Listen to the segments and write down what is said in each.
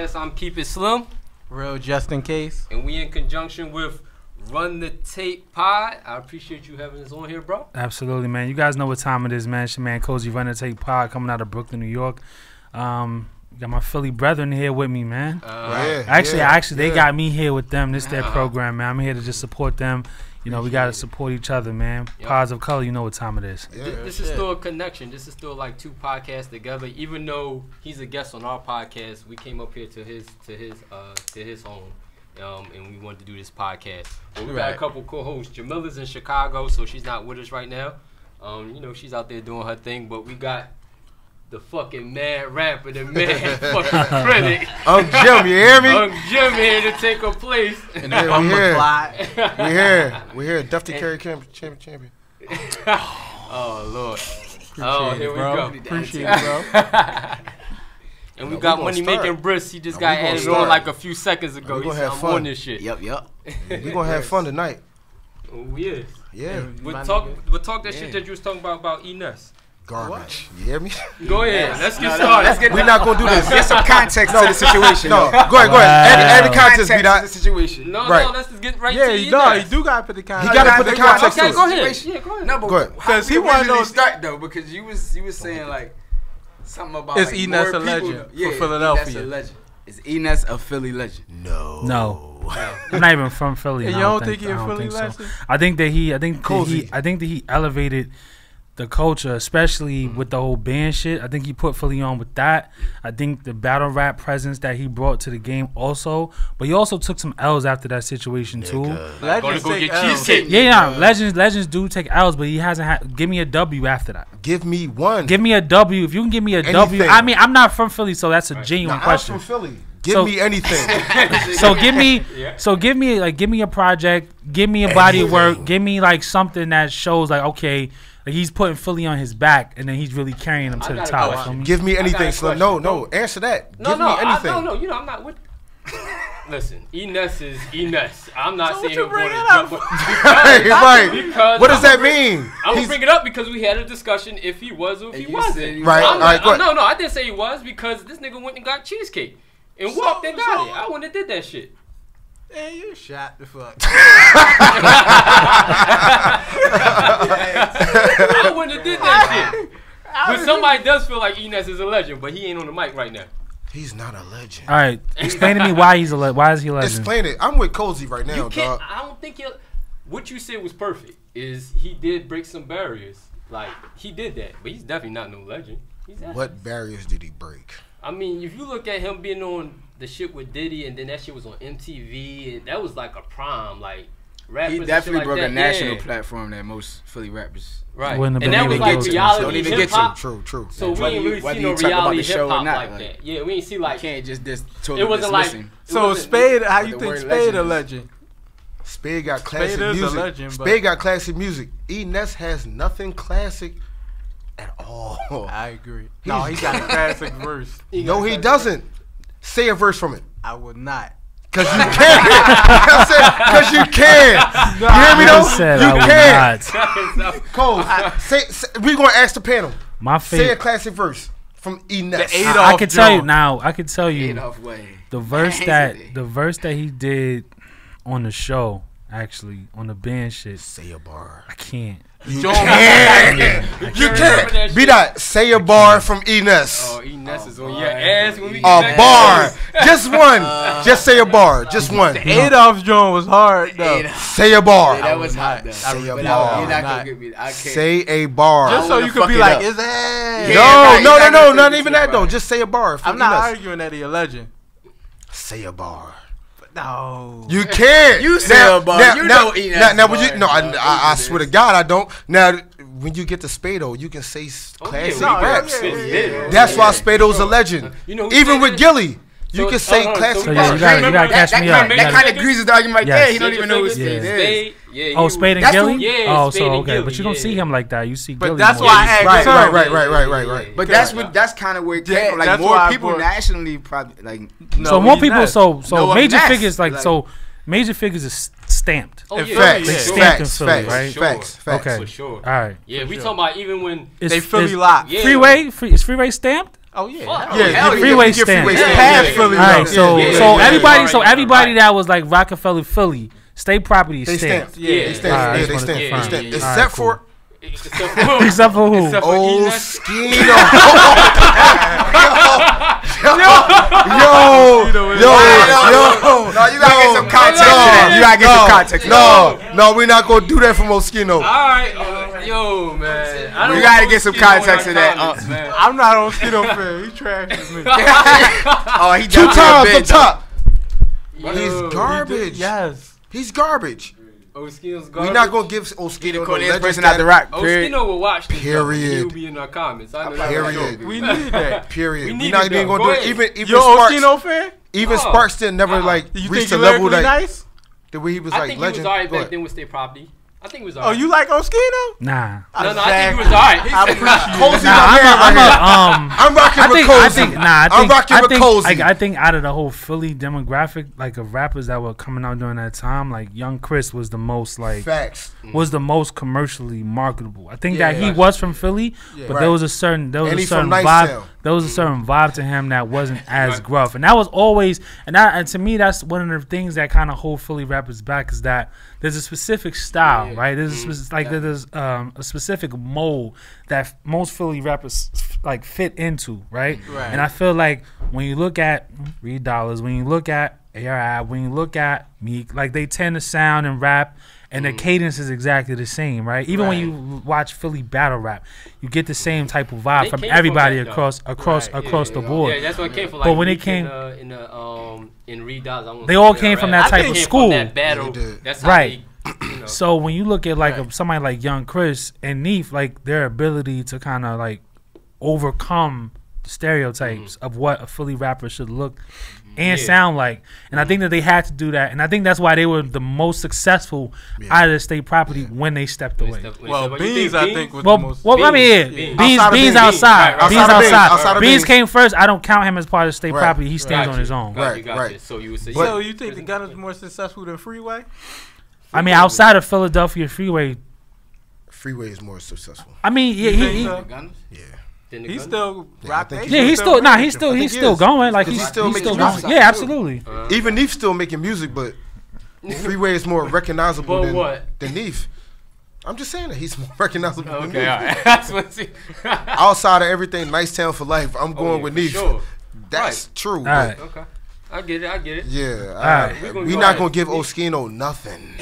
Podcast. I'm Keep It Slim. Real just in case. And we in conjunction with Run the Tape Pod. I appreciate you having us on here, bro. Absolutely, man. You guys know what time it is, man. It's your man Cozy, Run the Tape Pod, coming out of Brooklyn, New York. Got my Philly brethren here with me, man. Actually, they got me here with them. This is their program, man. I'm here to just support them. You know, we got to support each other, man. Pods of Color, you know what time it is. Yeah. This is still a connection. This is still like two podcasts together. Even though he's a guest on our podcast, we came up here to his home, and we wanted to do this podcast. But we got a couple co-hosts. Jamila's in Chicago, so she's not with us right now. You know, she's out there doing her thing. But we got the fucking mad rapper, the mad fucking critic. Jim, you hear me? Jim here to take her place. And we here. Dufty Carry champion. Oh, Lord. Here we go. Appreciate it, bro. And we got Money Making Brisk. He just got added on like a few seconds ago. He's on this shit. Yep. We're going to have fun tonight. Oh, yes. Yeah. We'll talk that shit that you was talking about Enes. Garbage. You hear me? Go ahead. Let's get started. We're not going to do this. Get some context to the situation. No, go ahead. Add the context, to the situation. No, let's just get right to Enes. Yeah, you do got to put the context. He got to put the context to it. Okay, go ahead. Yeah, go ahead. No, but because he wanted to start though, because you was saying like something about is like, Enes a legend for Philadelphia? Enes a legend. Is Enes a Philly legend? No. I'm not even from Philly. And you don't think he's a Philly legend? So. I think that he elevated the culture, especially with the whole band shit. I think he put Philly on with that. I think the battle rap presence that he brought to the game also. But he also took some L's after that situation too. Legends go take get L's. cheesecake. Yeah, legends do take L's, but he hasn't had. Give me a W after that. Give me one. Give me a W. If you can give me a W. I mean, I'm not from Philly, so that's a genuine question. I'm from Philly. Give me anything. So give me a project, give me a body of work, give me like something that shows like, okay, like he's putting Philly on his back and then he's really carrying him to the top. Give me anything, Slim. No, answer that. Give me anything. No, you know I'm not with. Listen, Enes is Enes. I'm not saying him going to jump. What does that mean? I'm gonna bring it up because we had a discussion if he was or if he wasn't. Right. All right. No, I didn't say he was because this nigga went and got cheesecake. And walked and got it. I wouldn't have did that shit. Man, you shot the fuck. I wouldn't have did that shit. But somebody does feel like Enes is a legend, but he ain't on the mic right now. He's not a legend. All right, explain to me why he's a legend. Why is he a legend? Explain it. I'm with Cozy right now, dog. I don't think what you said was perfect. Is he did break some barriers? Like he did that, but he's definitely not no legend. What barriers did he break? I mean, if you look at him being on the shit with Diddy, and then that shit was on MTV, and that was like a prime, like rappers. He definitely broke a national yeah. platform that most Philly rappers. Right, and that was like reality hip hop. True. So we ain't really see no reality hip hop like that. Yeah, we ain't see like. You can't just totally. It wasn't like. So Spade, how you think Spade a legend? Spade got classic music. Spade got classic music. Enes has nothing classic at all. I agree. No, he got a classic verse. No, he doesn't. Say a verse from it. I would not. Cause you can. I said, cause you can. You hear me though? You can. Cole, say, we gonna ask the panel. Say a classic verse from Enes. I can tell you now. I can tell you Adolf way. the verse that he did on the show, actually on the band shit. Say a bar. I can't. You can't. Be that. Say a bar from Enes. Oh, Enes is on your ass when we get back. A bar. Just one. Just say a bar. Just one. The Adolf joint was hard though. Say a bar. Yeah, that was hot though. Say a bar. You're not gonna get me. I can't. Say a bar. Just so you could be like, is that? No, not even that though. Just say a bar. I'm not arguing that he's a legend. Say a bar. No, you can't. You say a bar. Now, I swear to God, I don't. Now, when you get to Spado, you can say classic raps. That's why Spado's a legend. Even with Gilly, you can say classic raps. You gotta catch me up. That kind of greases the argument right there. He don't even know who Spade is. Oh, Spade and Gilly? Yeah. Oh, so okay, but you don't see him like that. You see Gilly. But that's why I asked. Right. But that's kind of where it came from. Like more people nationally probably like. So more people. So major figures like so. Major figures is stamped. Oh, Facts. Okay. For sure. All right. Yeah, we talking about even when they Philly locked. Freeway is Freeway stamped? Oh yeah, yeah. Freeway stand. All right, so everybody that was like Rockefeller, Philly, state property stamped. They stamped. Except for. Except for who? Oskino. Yo. No, you gotta get some context to that. You gotta get some context. No, we're not gonna do that from Oskino. All right, yo, man. We gotta get some context to that. I'm not Oskino fan. He trashes me. Oh, he 2 times up top. He's garbage. Yes, he's garbage. Oskino's garbage. We're not gonna give Oskino the next person out the rock. Oskino will watch this. Period. He'll be in our comments. I know Period. We need that. Period. We're not even gonna do it. Even you're Oskino fan? Even Sparks didn't never reach the level that nice? the way he was I like think legend. he was alright back then with state property. I think it was alright. Oh, you like Oskino? Nah. No, I think he was alright. I'm rocking with Cozy. I'm rocking with Cozy. I think out of the whole Philly demographic, like of rappers that were coming out during that time, like Young Chris was the most like facts. Was the most commercially marketable. I think that he was from Philly, but there was a certain vibe. There was a certain vibe to him that wasn't as gruff, and that was always and to me that's one of the things that kind of hold Philly rappers back is that there's a specific style, right? There's there's a specific mold that most Philly rappers like fit into, right? And I feel like when you look at Reed Dollars, when you look at AR, when you look at Meek, like they tend to sound and rap. And the cadence is exactly the same, right? Even when you watch Philly battle rap, you get the same type of vibe from everybody across the board. Yeah, that's what it came from. Like, but when it came in Reed Dollars, they all came from that type of school. That battle. That's right. So when you look at like somebody like Young Chris and Neef, like their ability to kind of like overcome the stereotypes of what a Philly rapper should look and sound like, and I think that they had to do that, and I think that's why they were the most successful out of the state property when they stepped away. Well, Beans, I think, was the most. Well, I mean, Beans outside. Beans came first. I don't count him as part of the state property. He stands on his own. Right. So you would say. So you think the Gunna is more successful than Freeway? I mean, outside of Philadelphia, Freeway is more successful. I mean, yeah. He's still rock. Yeah, he's still going. Like he's still going. Yeah, absolutely. Even Neef still making music, but Freeway is more recognizable than Neef. I'm just saying that he's more recognizable than Neef. Right. Outside of everything, Nice Town for Life, I'm going with Neef. Sure. That's true. But okay. I get it. Yeah. We're not going to give Oskino nothing.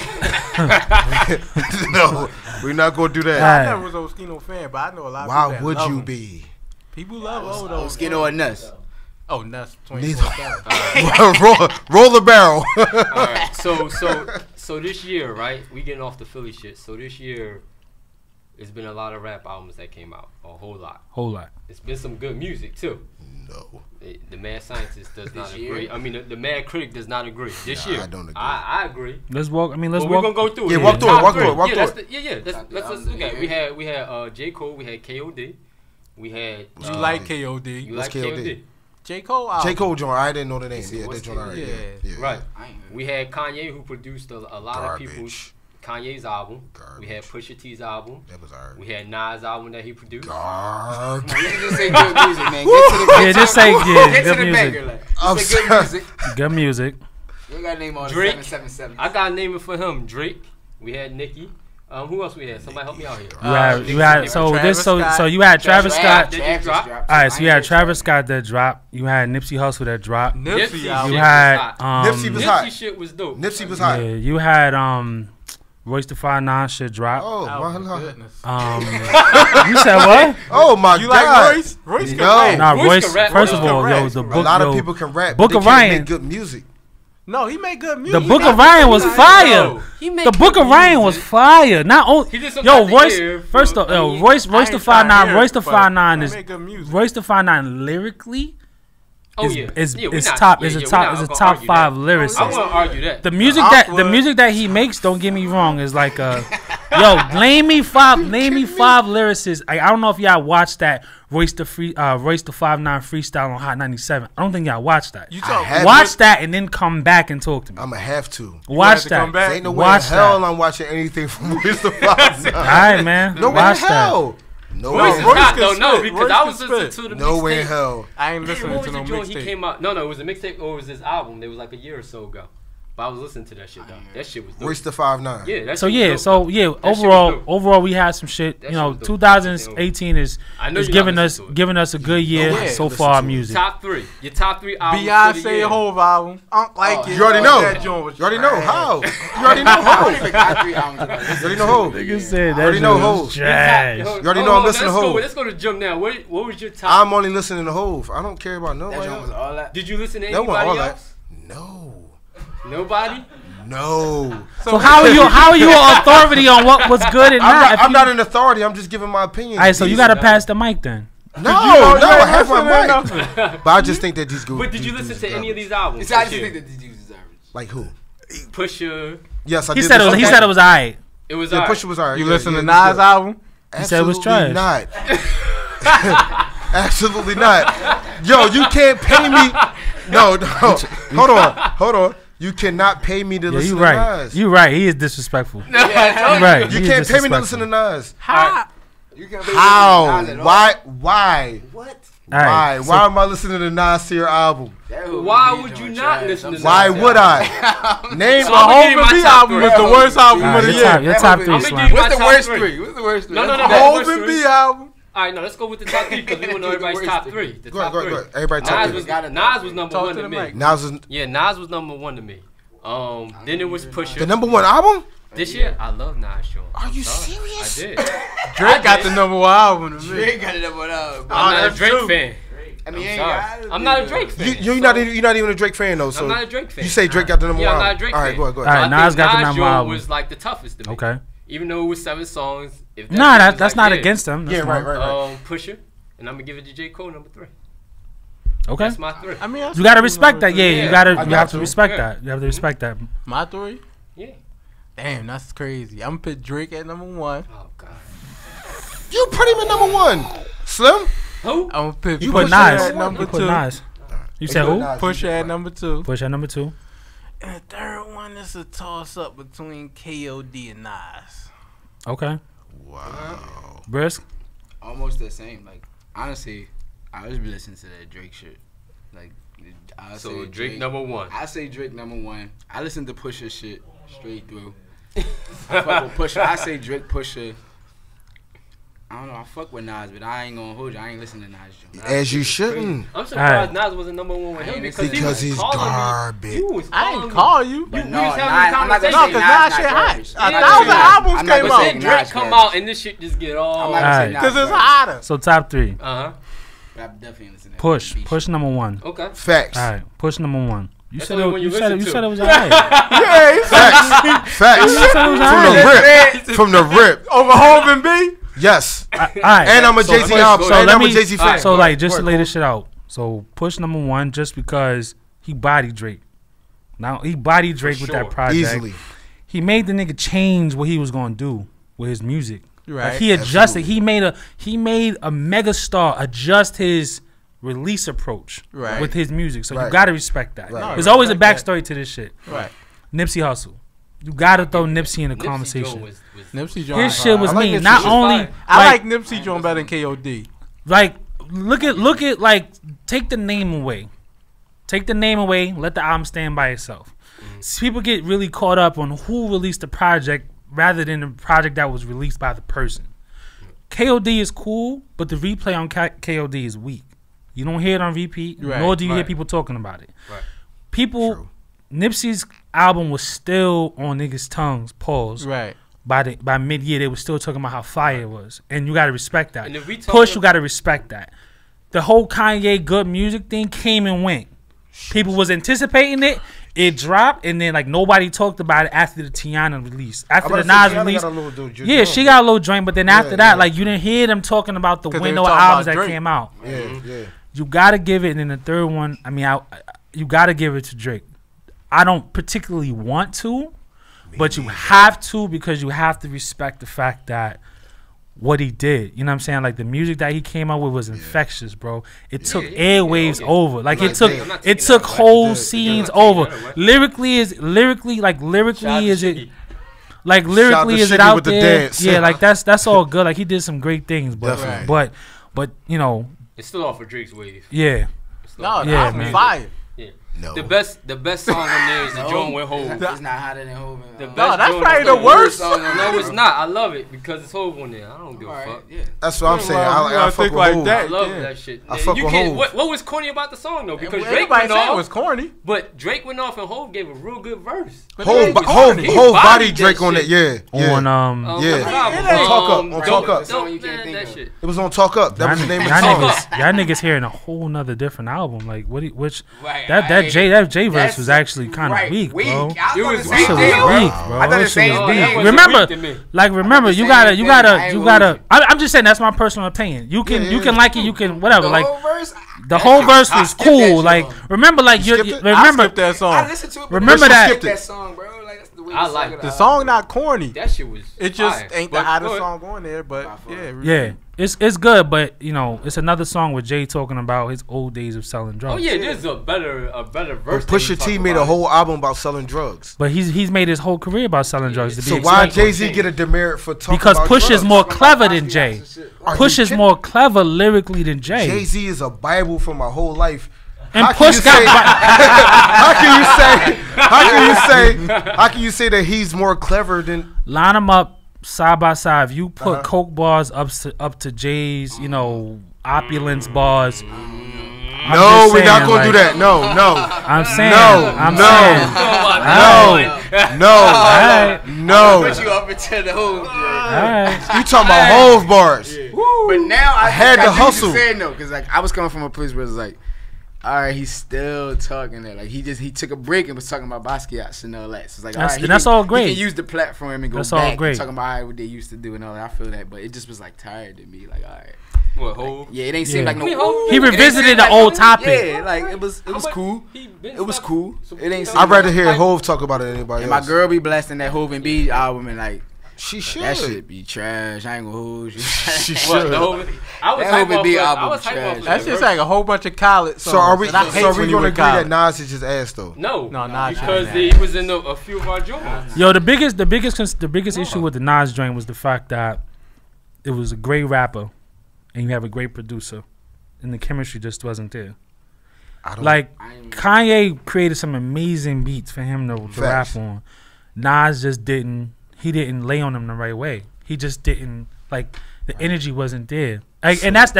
No, we're not going to do that. I never was an Oskino fan, but I know a lot of people. Why would you be? People love Oskino or Nuss. Oh, Nuss. Roll the barrel. All right. So this year, right? We getting off the Philly shit. So this year, there's been a lot of rap albums that came out. A whole lot. It's been some good music too. No. The Mad Scientist does not agree. I mean, the Mad Critic does not agree. This year, I don't agree. I agree. Let's walk. We're gonna go through it. Yeah, walk through it. Let's look at it. We had J. Cole. We had K.O.D. We had. You like K.O.D. You like K.O.D. J. Cole. J. Cole joint. I didn't know the name. Yeah, that joint. Yeah. Right. We had Kanye, who produced a lot of people's. Kanye's album. Garbage. We had Pusha T's album. That was alright. We had Nas' album that he produced. Garbage. Just say good music, man. Get to the music. Good music. Good music. You got to name all the Drake. 777. I got to name it for him. Drake. We had Nicki. Who else we had? Somebody help me out here. You had Travis Scott. All right, so you had Travis Scott that dropped. You had Nipsey Hussle that dropped. Nipsey was hot. Nipsey shit was dope. Nipsey was hot. Yeah, you had Royce the 5'9" shit drop. Oh my goodness. You said what? Oh my god. You like Royce? Royce can rap. Nah, Royce. First of all, the book. A lot of people can rap. Book of Ryan. Make good music. No, he made good music. The Book of Ryan was fire. The Book of Ryan was fire. Not only Royce. First off, Royce the 5'9". Royce the 5'9" is Royce the 5'9" lyrically. Is a top 5 lyricist. I won't argue that. The music that he makes, don't get me wrong, is like name me five lyricists. I don't know if y'all watched that Royce the 5'9" freestyle on Hot 97. I don't think y'all watched that. Watch that and then come back and talk to me. I'ma have to. Watch that. Ain't no way in hell I'm watching anything from Royce the 5'9". All right, man. No way in hell. No way. No, because I was listening to the mixtape. No way in hell. I ain't listening to no mixtape. He came out. No, it was a mixtape or it was his album. It was like a year or so ago. But I was listening to that shit though. That shit was dope. Royce the 5'9". Yeah, overall we had some shit. You know, 2018 is giving us a good year so far. Music. Top 3. Your top 3 albums. Beyonce Hove album. I don't like it. You already know. You already know how. You already know Hove. You already know Hove. Nigga said that. You already know Hove. Trash. You already know I'm listening to Hove. Let's go to Jump now. What was your top? I'm only listening to Hove. I don't care about nobody else. Did you listen to anybody else? No. Nobody? No. So how are you an authority on what was good and not? I'm not an authority. I'm just giving my opinion. All right, so you got to pass the mic then. No, I have my mic. But I just think that these good. But did you listen to any of these albums? I just think that these dudes is average. Like who? Pusha. Yes, I did. He said it was alright. It was alright. Pusha was alright. You listen to Nas album? He said it was trash. Not. Absolutely not. Yo, you can't pay me. No. Hold on. You cannot pay me to listen to Nas. You right. He is disrespectful. You right. You can't pay me to listen to Nas. How? How? Why? What? Why? Why am I listening to Nasir album? Why would you not listen to Nasir? Why would I? Name the Hove and B album is the worst album of the year. Your top 3, Slim. What's the worst 3? No. Hove and B album. All right, let's go with the top 3 because we want to know everybody's top 3. Go ahead. Everybody top 3. Nas was number 1 to me. Nas was number 1 to me. Then it was Pusha. The number 1 album? This year, I love Nas, Sean. Are you serious? I did. Drake got the number 1 album to me. Drake got the number 1 album. I'm not a Drake fan. I mean, I'm not a Drake fan. You're not even a Drake fan though. So I'm not a Drake fan. You say Drake got the number 1 album. I'm not a Drake fan. All right, go ahead. All right, Nas got the number 1 album. Was like the toughest to me. Okay. Even though it was 7 songs. That's not against him. Yeah, right. Pusha. And I'm gonna give it to J. Cole number 3. Okay. That's my 3. I mean, you gotta respect that. Yeah, you have to respect that. You have to respect that. My 3? Yeah. Damn, that's crazy. I'm gonna put Drake at number 1. Oh God. You put him at number 1. Slim? Who? I'm gonna put you put Nas at number 2. You said who? Pusha at number 2. Pusha at number 2. And the third one is a toss up between KOD and Nas. Okay. Wow. Brisk? Almost the same. Like, honestly, I was listening to that Drake shit. Like, so Drake number 1. I say Drake number 1. I listen to Pusha shit straight through. I fuck with Pusha. I say Drake, Pusha. I don't know. I fuck with Nas, but I ain't gonna hold you. I ain't listening to Nas. As you shouldn't. I'm surprised Nas wasn't number 1 with him because he's garbage. I ain't call you. We was having a conversation. No, because Nas shit hot. 1,000 albums came out. Drake come out and this shit just get all. Because it's hotter. So top 3. Uh-huh. I'm definitely listening to Push number 1. Okay. Facts. All right. Push number 1. You said it was Facts. alright. Facts. From the rip. Over Hove and B? Yes. All right. And I'm a Jay-Z fan. So like just to lay this shit out. So Push number 1 just because he bodied Drake. Now he bodied Drake with that project. Easily. He made the nigga change what he was gonna do with his music. Right. Like he adjusted. Absolutely. He made a megastar adjust his release approach with his music. So you gotta respect that. Right. There's always a backstory to this shit. Right. Nipsey Hussle. You gotta throw Nipsey in the conversation. Nipsey John. His shit was mean. Nipsey. Not only I like Nipsey John better than KOD. Like look at like take the name away. Take the name away, let the album stand by itself. People get really caught up on who released the project rather than the project that was released by the person. KOD is cool, but the replay on KOD is weak. You don't hear it on repeat, nor do you hear people talking about it. Right. People, Nipsey's album was still on niggas' tongues, pause. Right. By mid-year, they were still talking about how fire it was. And you got to respect that. Push, you got to respect that. The whole Kanye good music thing came and went. People was anticipating it. It dropped, and then like nobody talked about it after the Tiana release. After the Nas release, she got a little joint, but then after that, like you didn't hear them talking about the window albums that came out. Yeah. You gotta give it, and then the third one, I mean, you gotta give it to Drake. I don't particularly want to, but you have to because you have to respect the fact that what he did. You know what I'm saying? Like the music that he came out with was infectious, bro. It took airwaves over. Like it took whole scenes over. Lyrically is it like lyrically, is it out there? Yeah, like that's all good. Like he did some great things, but you know, it's still off of Drake's wave. Yeah. No, yeah, man. Fire. Yeah. No. The best song on there is the joint with Hov. It's not hotter than Hov. No, that's probably the worst. No, it's not. I love it because it's Hov on there. I don't give a fuck. Yeah. That's what I'm saying. I fuck with Hov. I love that shit. I fuck with Hov. What was corny about the song though? Because Drake went off. It was corny. But Drake went off and Hov gave a real good verse. Hov body Drake on it. Yeah. On Talk Up. It was on Talk Up. That was the name of the song. Y'all niggas hearing a whole nother different album. Like that J verse was actually kind of weak, bro. It was weak, bro. I thought it was weak. Remember, you gotta. I'm just saying that's my personal opinion. You can like it, you can whatever. Like the whole verse was cool. Like remember, like you remember that song. I listened to it. Remember that song, bro. Like that's the way I like the song. Not corny. That shit was. It just ain't the hottest song on there, but yeah. It's good, but you know, it's another song with Jay talking about his old days of selling drugs. Oh yeah, there's a better verse. Pusha T made a whole album about selling drugs. But he's made his whole career about selling drugs. So why Jay-Z get a demerit for talking because about Push is more clever than Jay. Push is more clever lyrically than Jay. Jay-Z is a Bible for my whole life. And Push got. How can you say that he's more clever than? Line them up side by side. If you put Coke bars up to Jay's, you know, opulence bars. No, we're not gonna do that. No. I'm saying. No. Put you up into the Hov. You talking about Hov bars? Yeah. But now I had to hustle. No, because like I was coming from a place where it's like, all right, he's still talking there. Like he took a break and was talking about Basquiat and all that. So it's like, all right, that's all great. He can use the platform and go back and talking about what they used to do and all that. I feel that, but it just was like tired to me. Like, all right. What, Hov? Yeah, it ain't seem like no. He revisited the old topic. Yeah, like it was cool. It was cool. It ain't. I'd rather hear Hov talk about it than anybody else. My girl be blasting that Hov and B album and like. She should. That shit be trash. I ain't gonna hold you. She should. That's just like a whole bunch of college songs. So are we gonna agree that Nas is just ass though? No, Nas because he was in a few of our joints. Yo, the biggest issue with the Nas joint was the fact that it was a great rapper and you have a great producer, and the chemistry just wasn't there. Kanye created some amazing beats for him to rap on. Nas just didn't. He didn't lay on them the right way. He just didn't, like, the energy wasn't there. Like, and that's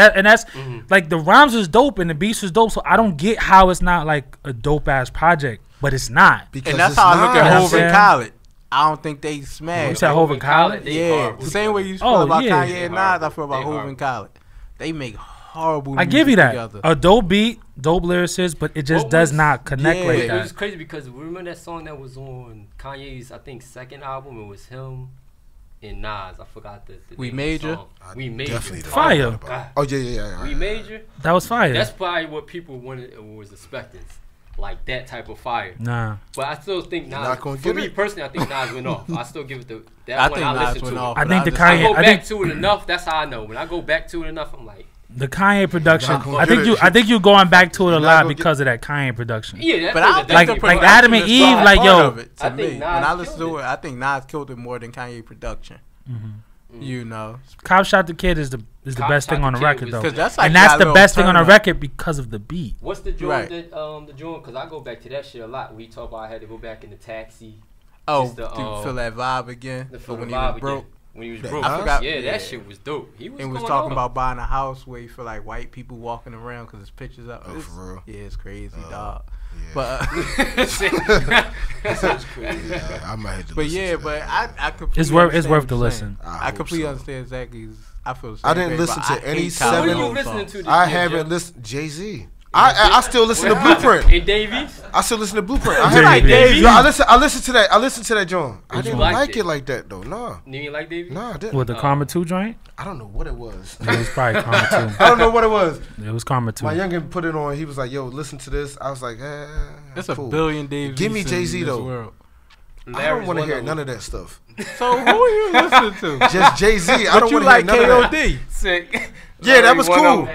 like the rhymes was dope and the beats was dope. So I don't get how it's not like a dope ass project, but it's not. Because and that's how I look at Hov and Khaled. I don't think they smash. You said Hov and Khaled? Yeah, the same way you feel about Kanye and Nas, I feel about Hov and Khaled. They make horrible music. I give you that. Together. A dope beat, dope lyricist, but it just does not connect like that. It was crazy because remember that song that was on Kanye's, I think, second album? It was him and Nas. I forgot the We Major. We Major. Fire. Oh, yeah. We Major. That was fire. That's probably what people wanted or was expecting. Like that type of fire. Nah. But I still think Nas, for me personally, I think Nas went off. I still give it I think the Kanye. I go back to it enough. That's how I know. When I go back to it enough, I'm like. The Kanye production, I think you going back to it a lot because of that Kanye production. Yeah, but I like Adam and Eve, like yo. To me, when I listen to it, I think Nas killed it more than Kanye production. You know, Cop Shot the Kid is the best thing on the record though, that's like and that's the best thing on the record because of the beat. What's the joint that the joint? Because I go back to that shit a lot. We talk about I had to go back in the taxi. Oh, to feel that vibe again. When he was broke. When he was broke, that shit was dope. He was talking about buying a house where you feel like white people walking around because his pictures up. Oh, for real? Yeah, it's crazy, dog. Yeah. But that's crazy. I might have to listen but I completely it's worth the listen. I completely understand exactly. I feel the same I didn't listen to any 7. What are you listening to? I haven't listened. Jay-Z. I still listen to Blueprint. And Davies? I still listen to Blueprint. Davies? I listen to that. I listened to that joint. I didn't like it like that though. Nah. You didn't like Davies? Nah, I didn't. What, the Karma 2 joint? I don't know what it was. It was probably Karma 2. I don't know what it was. It was Karma 2. My youngin put it on. He was like, "Yo, listen to this." I was like, "There's cool. a billion Davies." Give me Jay-Z though. World. I don't want to hear none of that stuff. So who are you listening to? Just Jay-Z. I don't want to hear none of that. KOD. Sick. Yeah, that was cool.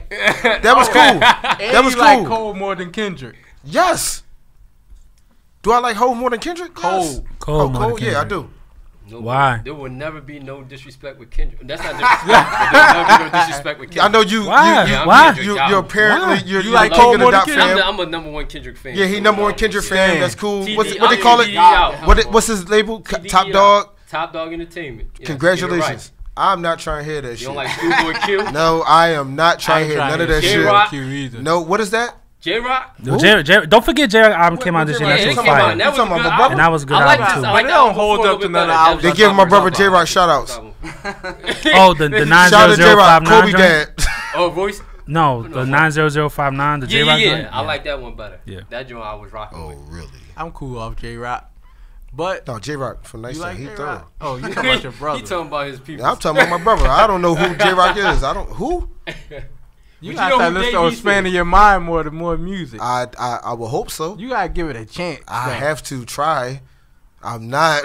That was cool. That was cool. Like Cole more than Kendrick. Yes. Do I like Hov more than Kendrick? Cole. Cole. Yeah, I do. Why? There will never be no disrespect with Kendrick. That's not disrespect. There will never be no disrespect with Kendrick. I know you. Why? You're apparently you like King of the Dot fan. fan. I'm a number one Kendrick fan. Yeah, he number one Kendrick fan. That's cool. TD, What they call it? What's his label? Top Dog. Top Dog Entertainment. Yeah, congratulations. I'm not trying to hear that shit. You don't like Schoolboy Q? No, I am not trying to hear none of that shit. No, what is that? J-Rock? Don't forget J-Rock album came out this year. That was fire. And that was a good album too. But they don't hold up to none album. They give my brother J-Rock shout outs. Oh, the 90059 Kobe dad. Oh, voice? No, the 90059, the J-Rock joint. Yeah, I like that one better. Yeah. That joint I was rocking with. Oh, really? I'm cool off J-Rock. But no, J-Rock from Nice like he throw. Oh, you talking about your brother? He talking about his people. Yeah, I'm talking about my brother. I don't know who J-Rock is. Who? You gotta listen to expanding your mind more to more music. I will hope so. You gotta give it a chance. I have to try. I'm not.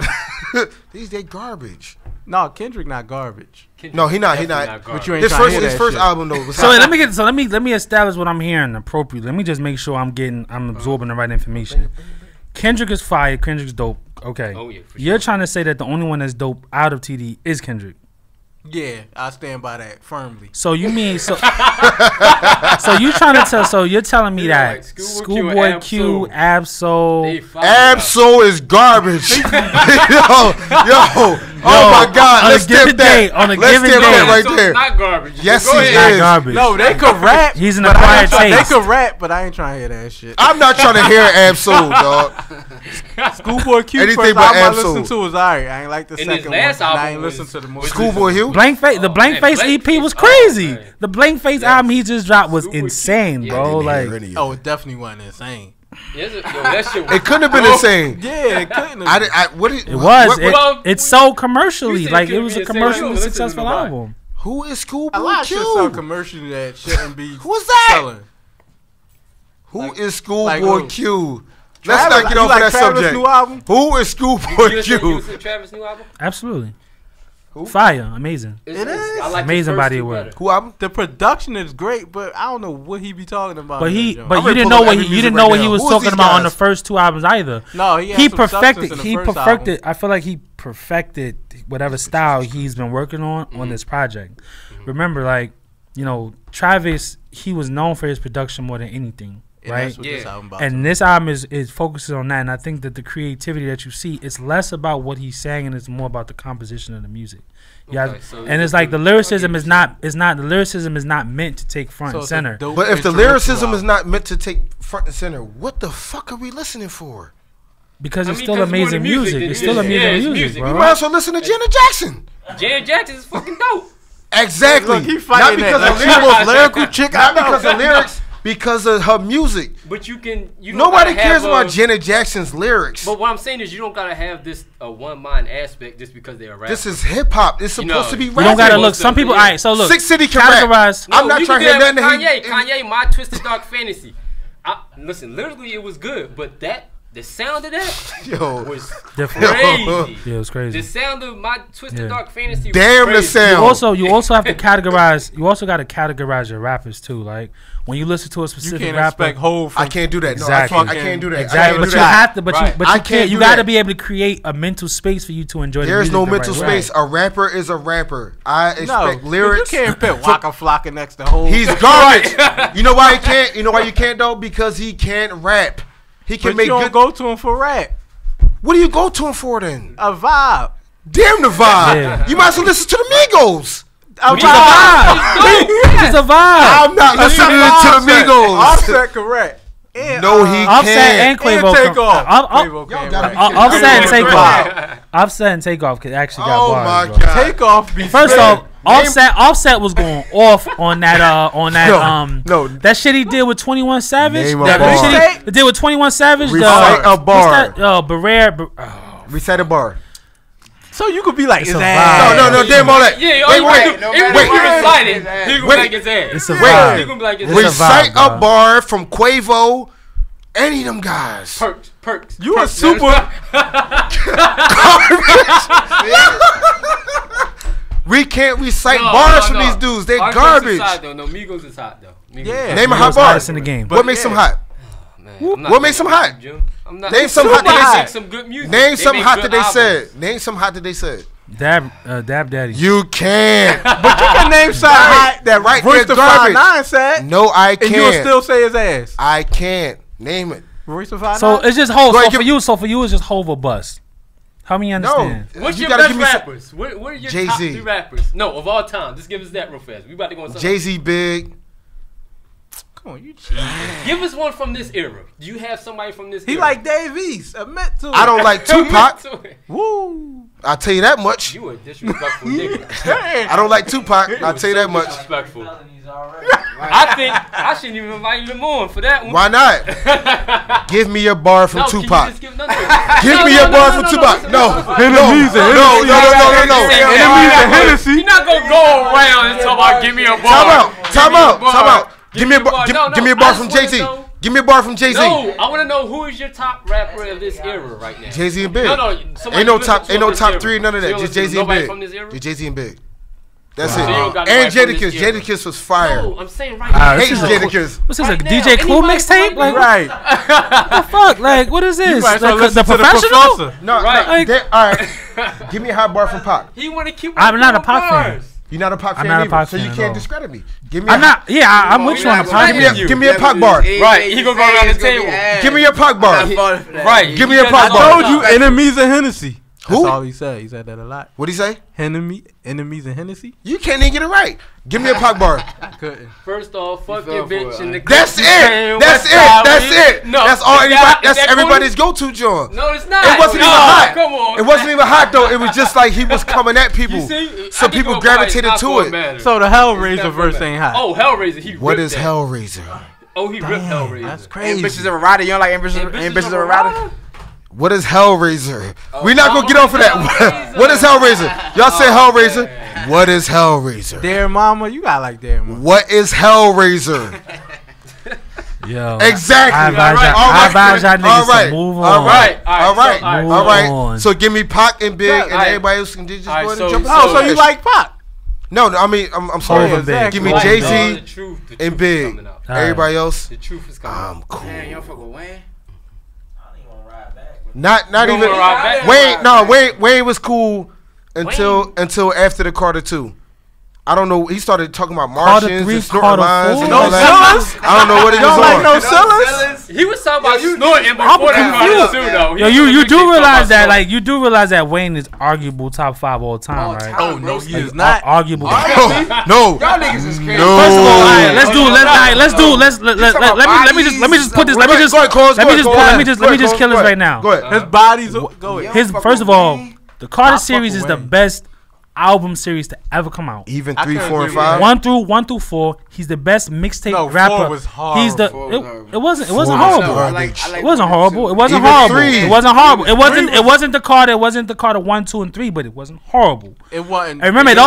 They garbage. No, Kendrick not garbage. No, he not. But you ain't his first album though. So let me establish what I'm hearing appropriately. Let me just make sure I'm absorbing the right information. Kendrick is fire. Kendrick's dope. Okay. Oh yeah. You're trying to say that the only one that's dope out of TD is Kendrick. Yeah, I stand by that firmly. So you mean so you trying to tell? So you're telling me that like Schoolboy Q, Ab-Soul, Ab-Soul is garbage. yo. Oh my God! Let's skip that. On a given day, right there. Not garbage. Yes, he is. Not garbage. No, they could rap. He's an acquired taste. They could rap, but I ain't trying to hear that shit. I'm not trying to hear Ab-Soul, dog. Schoolboy Q. Anything first but album I Ab-Soul. listened to was alright. I ain't like the And his second last one. album I ain't was- listened to the most. Schoolboy Hugh. The Blank Face EP was crazy. The Blank Face album he just dropped was Schoolboy Q. insane, Yeah, bro. I didn't hear Like, any of Oh, it. it definitely wasn't insane. That shit It couldn't have been insane. Yeah, it couldn't have. it was. Well, It's sold commercially. you said Like it it couldn't was be a insane. commercially You listen to successful nobody. album. Who is A Schoolboy lot of shit sell Q? commercially that shouldn't be Who's that? selling. Who is Schoolboy like who? Q? Let's Travis, not get you off like of that Travis' subject. new album? Who is Schoolboy You listen Q? to Travis' new album? Absolutely. Who? Fire, amazing. It is. I like Amazing his first body two of work. better. Who album? The production is great, but I don't know what he be talking about. But in he, that joint. but I'm you ready to didn't pull know up what every you music didn't right know what now. he was Who is talking these about on the guys? first two albums either. No, he He had some substance perfected. in the He first perfected. album. I feel like he perfected whatever style he's been working on this project. Remember, like Travis, he was known for his production more than anything. And Right, that's what this album about. and this album is focuses on that, and I think that the creativity that you see, it's less about what he's saying and it's more about the composition of the music. Yeah, Okay, so and it's like the lyricism is not meant to take front and center. But if the lyricism is not meant to take front and center, what the fuck are we listening for? Because I it's mean, still because amazing more the music music. than It's it still is. amazing Yeah, it's music, music. bro. You might as well listen to Janet Jackson. Janet Jackson is fucking dope. Exactly. Look, he Not fighting because that. of Like, lyrics. she the most lyrical chick I Not know. because of lyrics. Because of her music. But you don't Nobody gotta cares have about Janet Jackson's lyrics. But what I'm saying is you don't gotta have this one mind aspect just because they're a rapper. This is hip hop. It's supposed to be You rap. don't gotta rapping. look. Some people. Yeah. All right. So look. Six City can rap. categorize. I'm not you trying to can hear do nothing. that with Kanye, My Twisted Dark Fantasy. Listen, lyrically it was good, but the sound of that was Different. crazy. Yeah, it was crazy. The sound of My Twisted Yeah. Dark Fantasy. Damn the was crazy. sound. You also have to categorize. You also got to categorize your rappers too. Like when you listen to a You specific can't rapper. expect whole. I can't do that. No, Exactly. I can't do that. Exactly, I can't but do you that. have to. But Right. you I can't. can't You do got to that. be able to create a mental space for you to enjoy. There's the no music the mental right way. space. A rapper is a rapper. I No, expect lyrics. You can't put Waka Flocka next to whole. He's garbage. You know why he can't? You know why you can't though? Because he can't rap. He can But make you don't good. go to him for rap. What do you go to him for then? A vibe. Damn the vibe. Yeah. You might as well listen to the Migos. A Which is a vibe. Which is a vibe. I'm not listening to the Migos. Offset correct. And, No, he Offset can't. and Quavo. Take off. Quavo can't gotta rap. be Offset and kidding me. Takeoff. Offset and Takeoff actually got Oh bars. my bro. god. Take off. Be First spit. off, Offset was going off on that No. that shit he did with 21 Savage. Name a That bar. shit he did with 21 Savage. Recite a bar. What's that? Barrere. Recite a bar. So you could be like, It's his a ass. No, damn all that. Yeah, Wait, even wait. if you recite it, he gonna Wait. be like his ass. It's a Wait. vibe. He gonna be like his It's a ass. Recite vibe, a bro. bar from Quavo. Any of them guys. Perks. You a Perks. super. We can't recite No, bars no, from no. these dudes. They Our Migos is garbage. hot, though. No, Migos is hot though. Migos Yeah. is Name a Migos hot bar. hottest in the game. What makes them hot? hot, man. What makes them hot? Name something hot that they said. Name something hot that they said. Name something hot that they said. Dab Daddy. You can't. But you can name something hot that right Royce there the 5'9" said. No, I can't. And you'll still say his ass. I can't. Name it. Royce the 5'9"? So it's just Hov. So for you, it's just Hov or bust. Help me understand. No. What's your best rappers? What are your top 3 rappers? No, of all time. Just give us that real fast. We about to go on something. Jay-Z, Big. Come on, you give us one from this era. Do you have somebody from this era? He like Dave East. Admit to it. I don't like Tupac. Woo. I'll tell you that much. You a disrespectful nigga. I don't like Tupac. I'll tell you that much. Disrespectful. I think I shouldn't even invite him on for that one. Why not? Give me your bar from Tupac. Give me your bar from Tupac. No. Enemies and Hennessy. You're not gonna go around and talk about give me a bar. Time out. Give me a bar from Jay-Z. Give me a bar from Jay-Z. No, I want to know who is your top rapper of this era right now. Jay-Z and Big. Ain't no top 3, none of that. Just Jay-Z and Big. Just Jay-Z and Big. That's it. And Jadakiss. Jadakiss was fire. No, I'm saying right now. I hate Jadakiss. What's this, a DJ Clue mixtape? Like, right. What the fuck? Like, what is this? Like, the professional? No, right. All right. Give me a hot bar from Pac. He want to keep. I'm not a Pac fan. You're not a Pac fan either, so you can't discredit me. Give me. I'm not. Yeah, I'm with you on the Pac. Give me a Pac bar. Right. He gonna go around the table. Give me your Pac bar. Right. Give me a Pac bar. I told you, enemies and Hennessy. Who? That's all he said. He said that a lot. What'd he say? Enemies and Hennessy. You can't even get it right. Give me a Pac bar. Couldn't. First off, fuck your bitch in the. That's it. That's it. No, that's all anybody. That's everybody's go-to, John. No, it's not. It wasn't even hot. Come on. It wasn't even hot though. It was just like he was coming at people, so people gravitated to it. So the Hellraiser verse ain't hot. Oh, Hellraiser. What is Hellraiser? Oh, he ripped Hellraiser. That's crazy. Ambitious of a Rider. You don't like Ambitious of a Rider? What is Hellraiser? We're not gonna get off of that. What is Hellraiser? Y'all say Hellraiser. What is Hellraiser? Dear Mama, you got like Dear Mama. What is Hellraiser? Yo, exactly. I advise y'all niggas to move on. All right. So give me Pac and Big, and everybody else can just go ahead and jump in. Oh, so you like Pac? No, I mean I'm sorry. Give me Jay-Z and Big. Everybody else. The truth is coming. I'm cool. Man, y'all fuck with Wayne. Not even Wayne. No, Wayne was cool until after the Carter 2. I don't know. He started talking about Martians and snorting lines and all that. I don't know what he was on. No Sellers? He was talking about snorting before that Carter 2 though. Yo, you do realize that, like, you do realize that Wayne is arguable top 5 all time, right? Oh no, he is not arguable. No, y'all niggas is crazy. No. First of all, let me just kill this right now. Go ahead. His body's go ahead. First of all, the Carter series is the best album series to ever come out. Even 3, 4, and 5. 1 through 4. He's the best mixtape rapper. 4 was horrible. He's the. It wasn't horrible. It wasn't horrible. It wasn't Even horrible. 3. It wasn't horrible. It wasn't the Carter. It wasn't the Carter 1, 2, and 3. But it wasn't horrible. It wasn't. And remember, it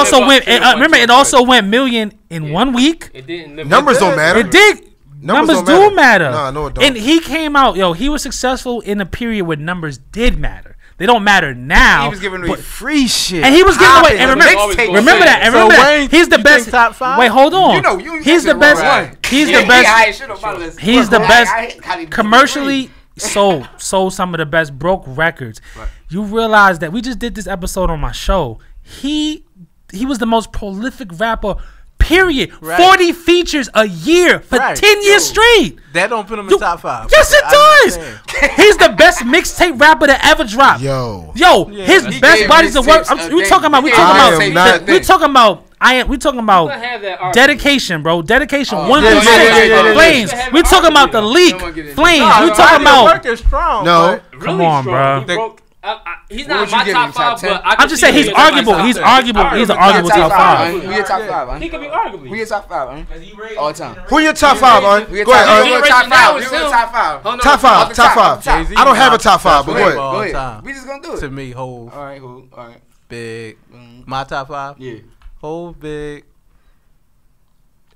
also went million in 1 week. It didn't. Numbers don't matter. It did. Numbers do matter. No, no, it don't. And he came out. He was successful in a period where numbers did matter. They don't matter now. He was giving away free shit. And he was giving away. And remember that. And remember that. He's the best. Top 5? Wait, hold on. He's the best. He's the best. He's the best. Commercially sold some of the best broke records. You realize that we just did this episode on my show. He was the most prolific rapper. Period. 40 features a year for 10 years straight. That don't put him in top 5. Yes, it does. He's the best mixtape rapper to ever drop. Yo, his best bodies of work. We talking about dedication, bro. Dedication. 1 through 6. Flames. We talking about the leak. Flames. We talking about. No. Come on, bro. He's not my top 5, but I'm just saying he's arguable. He's arguable. He's an arguable top 5. Who your top 5? He could be arguably. Who your top 5? All the time. Who your top 5? Go ahead. Who your top 5? Top 5. I don't have a top 5, but go ahead. We just gonna do it. To me, Hov. All right, Hov. All right. Big. My top 5. Yeah. Hov, Big.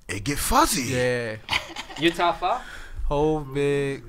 It get fuzzy. Yeah. Your top 5? Hov, Big.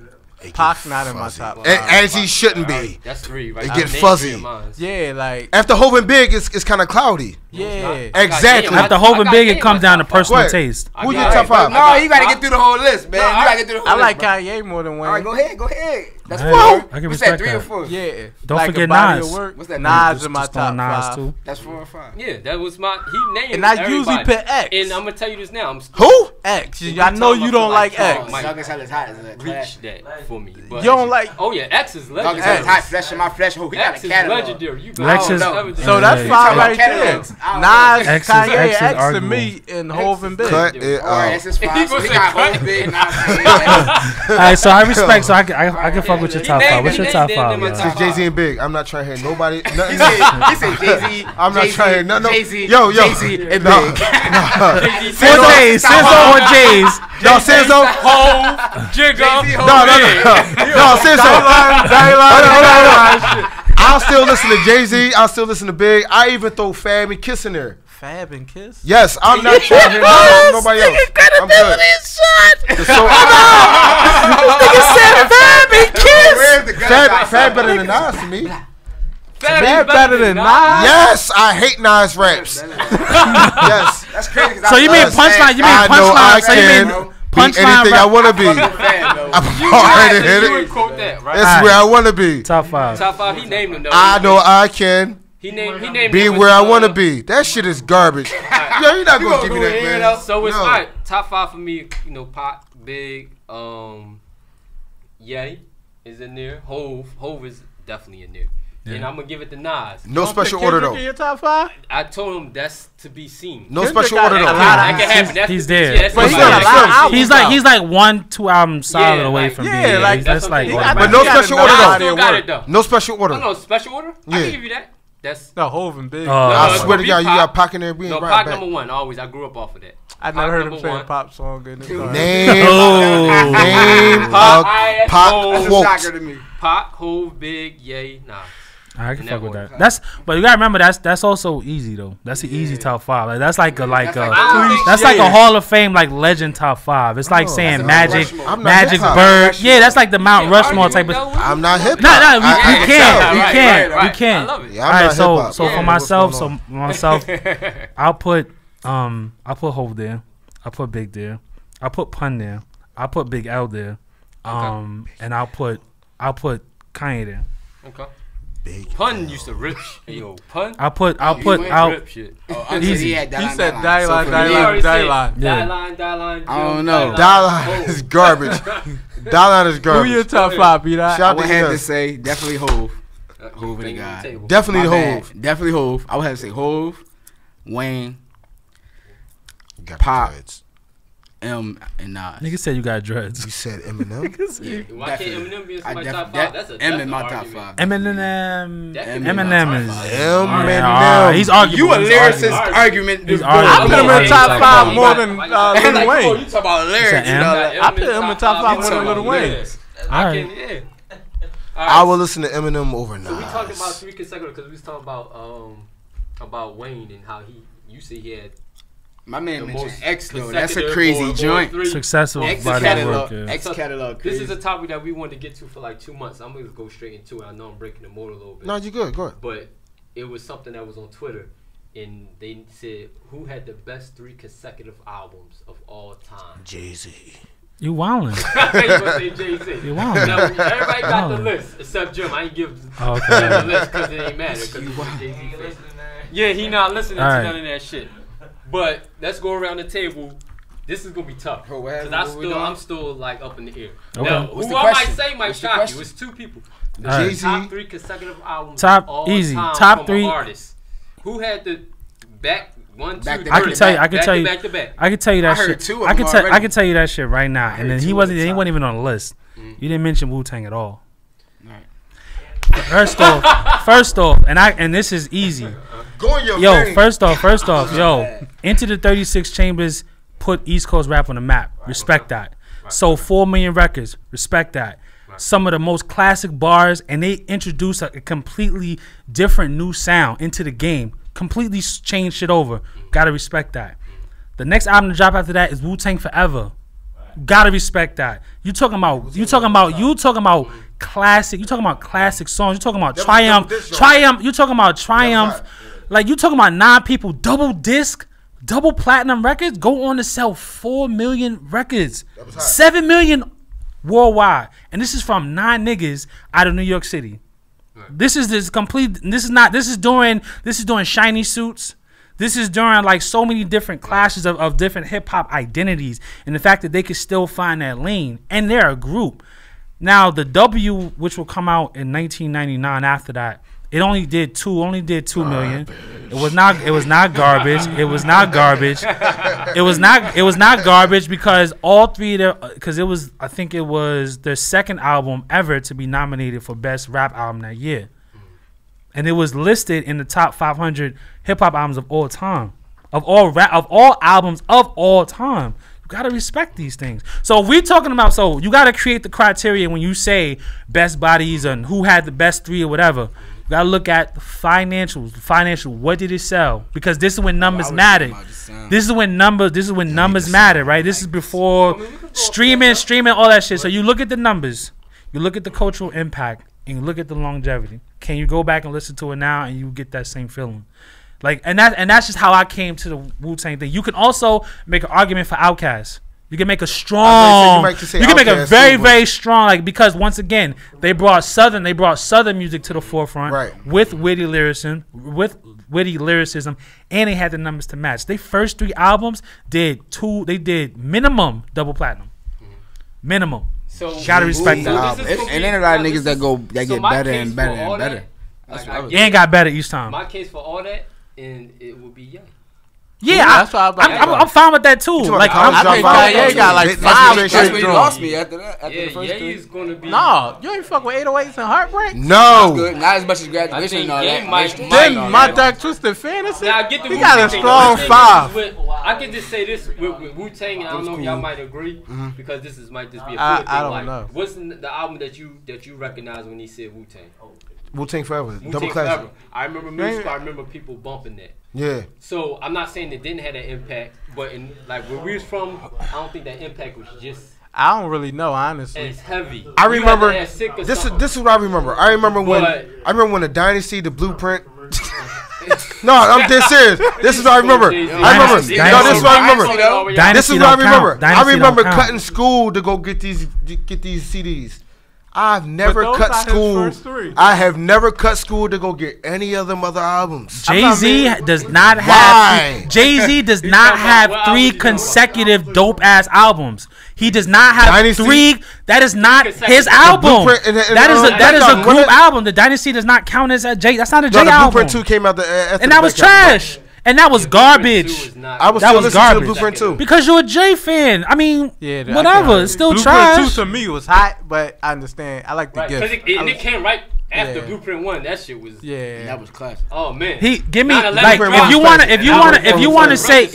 Pac not in my top 5. As he shouldn't be. That's 3, right? It get fuzzy. Yeah, like after Hov and Big, it's kind of cloudy. Yeah, exactly. After Hov and Big, it comes down to personal taste. Who's your top 5? No, you gotta get through the whole list, man. You gotta get through the whole list. I like Kanye more than Wayne. All right, go ahead. That's Hey, 4. I can What's that, respect 3 or that. 4? Yeah. Don't like forget a body Nas. of work. What's that? Nas in my Just on top Nas 5. too. That's 4 or 5. Yeah, that was my. He named And I everybody. usually put X. And I'm gonna tell you this now. Who? X. I know you don't like X. Douglas Hell is hot. Is a Reach that for me. But You don't like. Oh yeah, X is Douglas legendary. Hell is hot. Flesh in my flesh. Oh, he got X a is catalog. legendary. You Lex is- So that's Yeah, 5 yeah. right there. Catalogs. I Nas, X is- Kanye, X is X to arguable. me, and Hov and Big. Cut it Alright, out. that's 5. So he got Hov Big. All right, so I respect. So I can fuck with your top 5. What's your top 5? Since Jay-Z and Big, I'm not trying to hear nobody. Nothing. He said Jay-Z. I'm not trying to hear nothing. Jay-Z. Yo. Jay-Z and No. Big. 4 J's. Scissor or J's. No, Censo. Jigga. No, Censo. Hold on. I'll still listen to Jay-Z. I'll still listen to Big. I even throw Fab and Kiss in there. Fab and Kiss. Yes, I'm not trying to hear nobody else. I'm good. Fab and Kiss. Fab better than Nas to me. Fab better than Nas. Yes, I hate Nas raps. Yes. That's crazy. So you mean punchline? You mean I know I punchline? So you can mean be punchline? anything I want to be. You already hit would it. quote that, right? That's where I want to be. Top 5. Top 5. He named them though. I know I can He named. be them where as, I want to be. That shit is garbage. Yo, you're not gonna give me that, man. So it's No. alright. Top 5 for me. You know, Pac, Big, Ye is in there. Hov is definitely in there. And I'm gonna give it to Nas. No special order Kendrick in though. your top 5? I told him that's to be seen. No Kendrick special got order a though. lot of- That can happen. That's He's the- there. Yeah, that's But the- he got a lot of albums. He's like 1-2 albums solid Yeah, away like- from yeah, being. like, That's like. that's what I'm But saying. no He got special a order lot I of though. still got it though. No special order. Oh no, special order? I Yeah. can give you that. That's No, Hov and Big. I it's swear gonna to be God, you Pac. got Pac in there. We ain't no, right Pac back. number 1 always. I grew up off of that. I never Pac heard him number saying 1. pop song in his car. Name Oh. a Pac, Pac quote. to me. Pac, Hov, Big, Ye, Nas. I can In fuck that with order. that. But you gotta remember that's also easy though. That's an easy top 5. Like that's like a I don't think- that's like a Hall of Fame like legend top 5. It's like saying Mount Magic, Rushmore. I'm not Magic hip-hop. Bird. Yeah, that's like the Mount Rushmore type of. I'm not hip No, hop. no, you can't, you Right, can't, right, you right. can't. I love it. Yeah, All I'm right, not so hip hop. so for What's myself, going I'll put Hov there. I'll put Big there. I'll put Pun there. I'll put Big L there. And I'll put Kanye there. Okay. Big Pun used to rip. Yo, Pun. I'll put Rip shit. Easy. He said die He line. already said Yeah. Die line. I don't know. Dollar is garbage. Dollar is Who garbage. your top 5, B Dot? I Shout would out to have to you. say definitely Hov. Hov the guy. Definitely My bad. Hov. Definitely Hov. I would have to say Hov, Wayne, Got Pop. dreads. and Nas. Nigga said you got dreads. You said Eminem. Yeah, why can't Eminem be in I somebody's def- top 5? that- That's M an in my top argument. 5. Eminem. That Eminem could be my Eminem top is. five. Eminem. He's arguable. You a He's lyricist arguable. argument. He's I arguable. put him in He's top arguable. 5 more than And Lil like, Wayne. you talk about lyrics. said You M? know, I put him in top 5 more than Lil Wayne. I Alright. can, yeah. I will listen to Eminem over So we talking about Nas. 3 consecutive because we was talking about Wayne and how you say he had my man the mentioned most X though. That's a consecutive crazy or joint. 3. Successful X body of catalog. work. Yeah. X catalog. This is Crazy. a topic that we wanted to get to for like 2 months. I'm gonna go straight into it. I know I'm breaking the mold a little bit. No, you good. Go ahead. But it was something that was on Twitter, and they said who had the best 3 consecutive albums of all time. Jay-Z. You wildin'. You gonna say Jay-Z? You wildin'. Now, everybody got the Wildin'. list except Jim. I ain't give Oh, Jim okay. the list because it ain't matter. Because he's Jay-Z fan. Yeah, he not listening All to right. none of that shit. But let's go around the table. This is gonna be tough Bro, what because happened? What we doing? I'm still like up in the air. Okay. Now, What's who the I might question? say might What's the shock you. question? It's 2 people. All right. Jay-Z. Top 3 consecutive albums. Top- of all easy. time Top from 3. an artist. Who had the back 1, 2, Back to 3? I can tell you. I can tell you. Back to back. I can tell you that I heard shit. 2 of I can them tell. I already. can tell you that shit right now. And heard then he 2 wasn't. at the He top. wasn't even on the list. You didn't mention Wu-Tang at all. Right. First off, and this is easy. Go in your Yo, vein. first off, yo, Into the 36 Chambers put East Coast rap on the map. Respect that. So 4 million records. Respect that. Some of the most classic bars, and they introduced a completely different new sound into the game. Completely changed shit over. Gotta respect that. The next album to drop after that is Wu-Tang Forever. Gotta respect that. You talking about classic. You talking about classic songs. You talking about Triumph. You talking about Triumph. like you talking about 9 people, double disc, double platinum records, go on to sell 4 million records, 7 million worldwide, and this is from 9 niggas out of New York City. This is during shiny suits. This is during like so many different clashes of different hip hop identities, and the fact that they could still find that lane, and they're a group. Now the W, which will come out in 1999 after that, it only did 2 million. It was not garbage. It was not garbage. It was not garbage because all 3 of their, because I think it was their second album ever to be nominated for best rap album that year. And it was listed in the top 500 hip hop albums of all time, of all albums of all time. You gotta respect these things. So if we're talking about, so you gotta create the criteria when you say best bodies and who had the best 3 or whatever. You gotta look at the financials. What did it sell? Because this is when numbers matter. This is when numbers matter, right? This is before streaming, all that shit. So you look at the numbers, you look at the cultural impact, and you look at the longevity. Can you go back and listen to it now and you get that same feeling? Like, and that's just how I came to the Wu-Tang thing. You can also make an argument for Outkast. You can make a strong, you can make a very strong, like, because once again they brought southern music to the forefront, right, with witty lyricism, and they had the numbers to match. Their first 3 albums did minimum double platinum, minimum. So gotta respect that. And then a lot of niggas that get better and better and better. You ain't got better each time. My case for all that, and it would be Ye. Yeah, I'm fine with that too. Like, I think Ye got like 5 straight. He lost me after that. After the first 3. Is gonna be. No, you ain't fuck with 808s and Heartbreak. No, not as much as Graduation and all that. Then My Dark Twisted Fantasy. Now I get the he got a strong 5. I can just say this with Wu-Tang, and I don't know if y'all might agree, because this might just be a cool thing. I don't know. What's the album that you recognize when he said Wu-Tang? Wu-Tang Forever. Double classic. Forever. I remember music. I remember people bumping that. Yeah. So I'm not saying it didn't have that impact, but in like where we was from, I don't think that impact was just. I don't really know, honestly. And it's heavy. I remember this is what I remember. I remember when the Dynasty, the Blueprint. No, I'm dead serious. This is what I remember. This is what I remember. This is what I remember. I remember cutting school to go get these CDs. I've never cut school. I have never cut school to go get any of them other albums. Jay-Z does not have. Jay-Z does not have 3 consecutive dope ass albums. He does not have Dynasty? 3. That is not his album. That is a group album. The Dynasty does not count as a Jay. That's not a Jay album. Blueprint 2 came out and that was trash. And that was garbage. I was still listening to Blueprint 2. Because you're a J fan. I mean, whatever. It's still trash. Blueprint 2 to me was hot, but I understand. I like the gift. Because it came right after Blueprint 1. That shit was. Yeah. That was classic. Oh man. Give me like if you want to say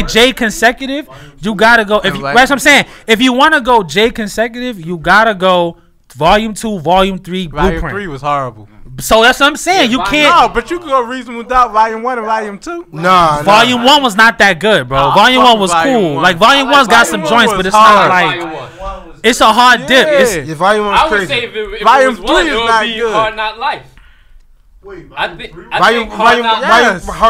J consecutive, you gotta go. That's what I'm saying. If you want to go J consecutive, you gotta go Volume 2, Volume 3, Blueprint. Volume 3 was horrible. So that's what I'm saying. You can't. No, but you could go Reasonable Doubt Volume 1 and Volume 2. Nah. Volume 1 was not that good, bro. Volume 1 was cool. Like Volume 1's got some joints, but it's not like. It's a hard dip. Volume 1 was crazy. I would say if Volume 3 is not good. Hard Knock Life. Wait, Hard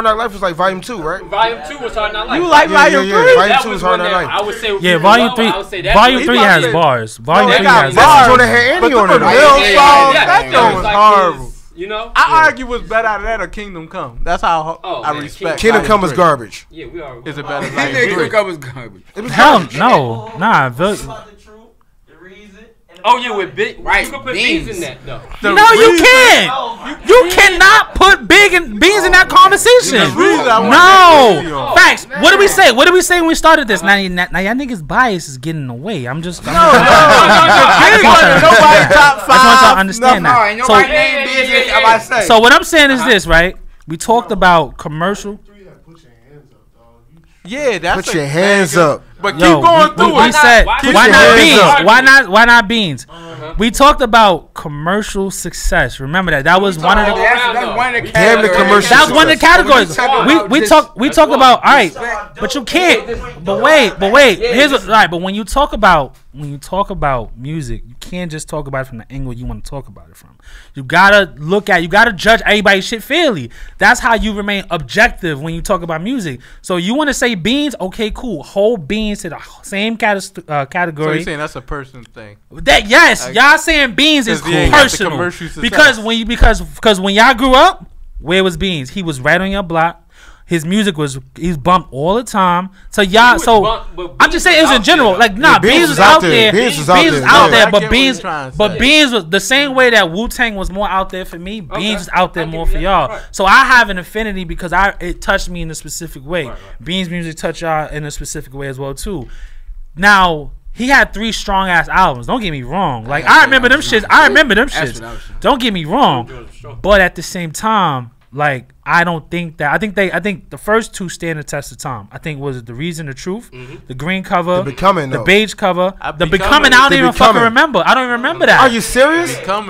Knock Life was like Volume 2, right? Volume 2 was Hard Knock Life. You like Volume 3? Volume 2 was Hard Knock Life. I would say Volume 3. Volume 3 has bars. Volume 3 has bars. Jordan had Andy on it. That joint was horrible. You know, I argue what's better out of that or Kingdom Come. That's how I respect. Kingdom Come was garbage. Yeah, we are. Is it better? Kingdom Come was garbage. Hell no, nah. Oh yeah, with Big, right? You can put beans in that though. No, you can't. You cannot put beans in that conversation. No. Facts. What did we say? What did we say when we started this? Now y'all niggas' bias is getting in the way. I'm just. No. Nobody top 5. I just want y'all to understand that. So what I'm saying is this, right? We talked about commercial. Yeah, that's put your hands up. But keep going through it. We said, why not beans? Why not beans? We talked about commercial success. Remember that. That was one of the. That was one of the categories. We talked about. All right, but you can't. But wait. Here's what. All right, but when you talk about when you talk about music, you can't just talk about it from the angle you want to talk about it from. You gotta you gotta judge everybody's shit fairly. That's how you remain objective when you talk about music. So you want to say Beans? Okay, cool. Hold Beans to the same category. So you're saying that's a personal thing? Y'all saying Beans is personal because when y'all grew up, where was Beans? He was right on your block. His music he's bumped all the time. So y'all, I'm just saying it was in general. Like, Beans was out there. Beans was out there, but Beans was the same way that Wu-Tang was more out there for me. Beans was out there more for y'all. Right. So I have an affinity because it touched me in a specific way. Right. Beans' music touched y'all in a specific way as well too. Now, he had 3 strong ass albums. Don't get me wrong. Like, I remember them shits. Don't get me wrong. But at the same time, like, I think the first 2 stand the test of time. I think was it The Reason, The Truth, the green cover, the beige cover, the Becoming. I don't even fucking remember. I don't even remember that. Are you serious? I don't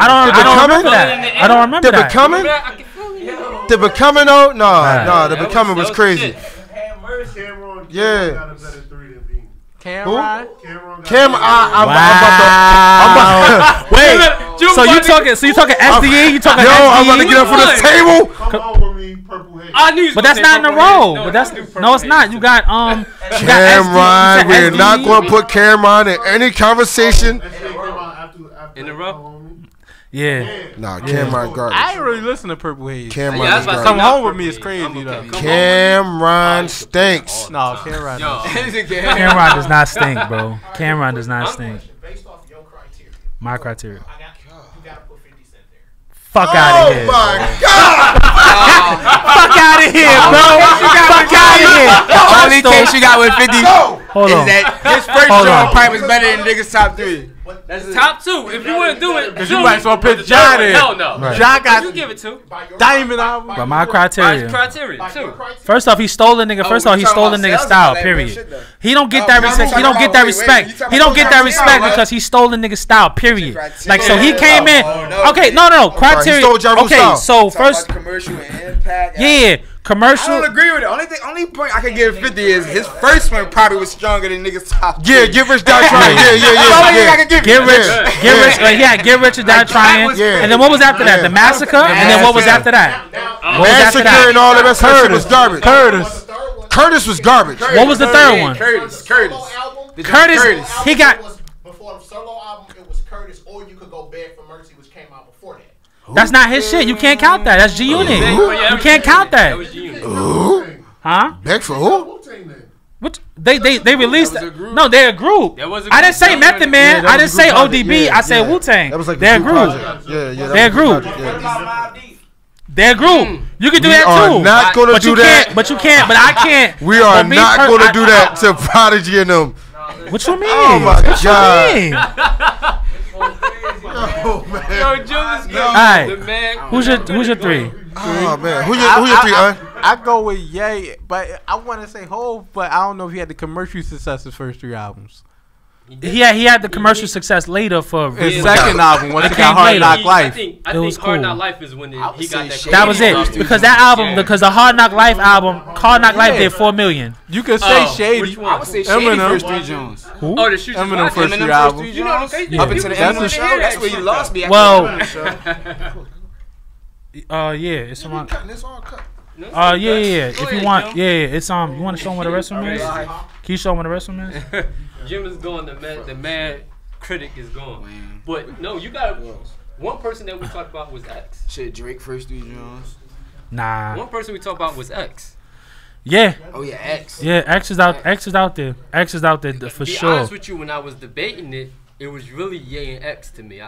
remember that. I don't remember that. Becoming? The Becoming though? No, The Becoming was crazy. Yeah. Cameron. Wait. So you talking SDE? You talking? I'm about to get up for this table. Come on with me, Purple Haze. But that's not in a row. But it's not. You got Cameron. We're not going to put Cameron in any conversation. In a row. Yeah. Nah, Cameron garbage. I ain't really listen to Purple Haze. Cameron Come Home With Me is crazy though. Cameron stinks. No, Cameron. Cameron does not stink, bro. Cameron does not stink. Based off your criteria. My criteria. You gotta put 50 Cent there. Fuck out of here. Oh my God. Fuck out of here, bro. Fuck out of here. The only case you got with 50 Hold on. is that his first drawing probably was better than niggas' top 3. That's top 2. If you want to do it, because you might as well put John in. Hell no. Right. John got you give it to Diamond album. By my criteria. Too. First off, he stole the nigga. First off, he stole the nigga style. Period. He don't get that respect. He don't get that respect. He don't get that respect because he stole the nigga style. Period. Like, so he came in. Okay, no. Criteria. Okay, so first. Commercial and impact. Yeah. Commercial. I don't agree with it. Only point I can give 50 is his first one probably was stronger than niggas' top. Yeah, Get Rich Die Trying. Yeah. Get Rich or Die Trying. And then what was after that? The Massacre. And then what was after that? Massacre and all of that shit was garbage. Curtis was garbage. What was the third one? Curtis. He got before the solo album. It was Curtis, or you could go Beg for Mercy, which came out before that. That's not his shit. You can't count that. That's G-Unit. You can't count that. Huh? Beg for who? What? They released that. No, they're a group. I didn't say Method Man. I didn't say ODB. I said Wu-Tang. That was like they're a group. They're a group. They're a group. You can do that too. We are not going to do that. But you can't. But I can't. We are not going to do that to Prodigy and them. What you mean? Oh my God. Oh man. Yo, Joe is good. Alright. Who's your 3? Oh man. Who your 3, I go with Ye, but I want to say Hov, but I don't know if he had the commercial success his first 3 albums. He had the commercial success later for his second album when it got Hard Knock Life. I think Hard Knock Life is when he got that. That was it because that album, because the Hard Knock Life album, Hard Knock Life did 4 million. You can say Shady. I would say Shady first 3 Jones. Who? Oh, the Shoot Eminem first 3 albums. You know, up into the Eminem show. That's where you lost me. Well, yeah, it's on. Yeah. If you want, it's you want to show them what the rest of them is? Can you show them what the rest of them is? Jim is going. The mad critic is gone. Man. But no, you got one person that we talked about was X. Shit, Drake first 3 Jones. Nah. One person we talked about was X. Yeah. Oh yeah, X. Yeah, X is out. X is out there. X is out there for sure. To be honest with you, when I was debating it, it was really Ye and X to me.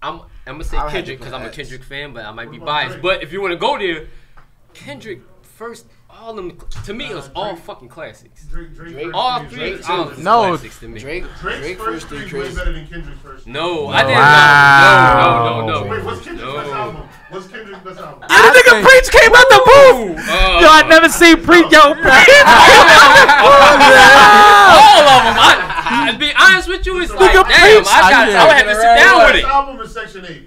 I'm gonna say Kendrick because I'm a Kendrick fan, but I might be biased. But if you want to go there, Kendrick first. All them to me, it was all fucking classics. Drake all 3 albums classics to me. Drake first 3 way better than Kendrick's first. No, I didn't. No. Wait, what's Kendrick's best album? What's Kendrick's best album? Yeah, the nigga Preach came out the booth. Yo, I never seen Preach. Yo, Preach. All of them. To be honest with you, it's like damn. I had to sit down with it. Best album is Section 80.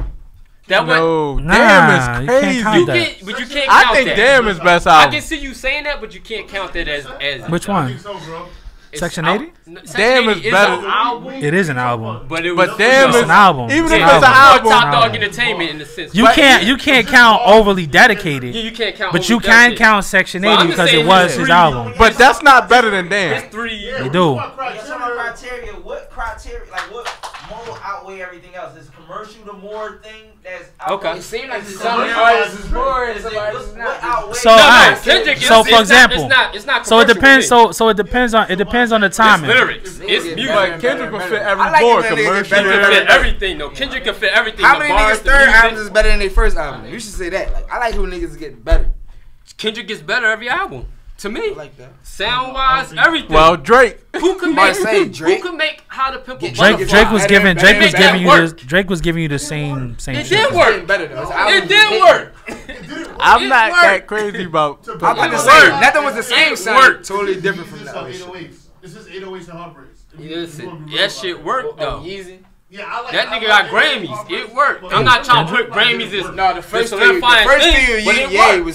Damn is crazy. But you can't count I think that. Damn is best album. I can see you saying that, but you can't count that as which one? I think so, bro. Section 80? Damn is better. It is an album. But Damn is an album. Even if it's an album. Top Dog Entertainment in the sense. You can't count Overly Dedicated. Yeah, you can't count. But you can count Section 80 because it was his album. But that's not better than Damn. It's 3 years. You do. Criteria. What criteria? Like what more outweigh everything else? Is commercial the more thing that's okay? It seems like some artists is more and some artists is not. So alright. So for example, it's not so it depends. So it depends on the timing. It's lyrics. It's music. But Kendrick can fit every bar. Commercial. Kendrick can fit everything. No, Kendrick can fit everything. How many niggas' third albums is better than their first album? You should say that. Like I like who niggas get better. Kendrick gets better every album. To me, like that. Sound wise, everything. Well, Drake. Who can make How to Pimp a Butterfly? Drake was giving you the same. It did work. It did work. I'm not that crazy about. I'm about to say nothing was the same. Sound totally different from that. 808s. This is 808s and Heartbreaks. Listen, that shit worked though. Easy. Yeah, I like that nigga got Grammys. It worked. I'm not trying to put Grammys as the first three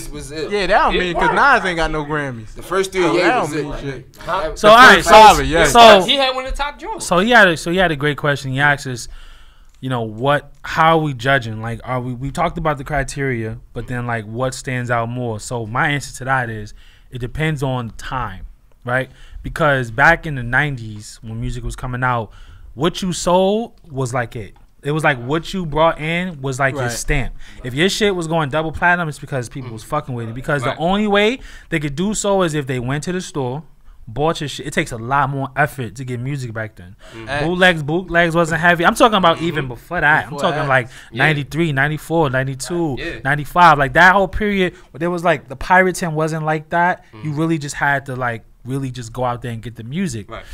was it. Yeah, that don't mean because Nas ain't got no Grammys. The first three, yeah, was it. So alright, so he had one of the top drawers. So he had a great question. He asked us, how are we judging? Like, we talked about the criteria, but then like what stands out more? So my answer to that is it depends on the time, right? Because back in the 90s when music was coming out, what you sold was like it. It was like what you brought in was like your stamp. If your shit was going double platinum, it's because people was fucking with it. Because the only way they could do so is if they went to the store, bought your shit. It takes a lot more effort to get music back then. Bootlegs wasn't heavy. I'm talking about even before that. I'm talking like 93, 94, 92, 95. Like that whole period where there was like the pirating wasn't like that. You really just had to like really just go out there and get the music. Right.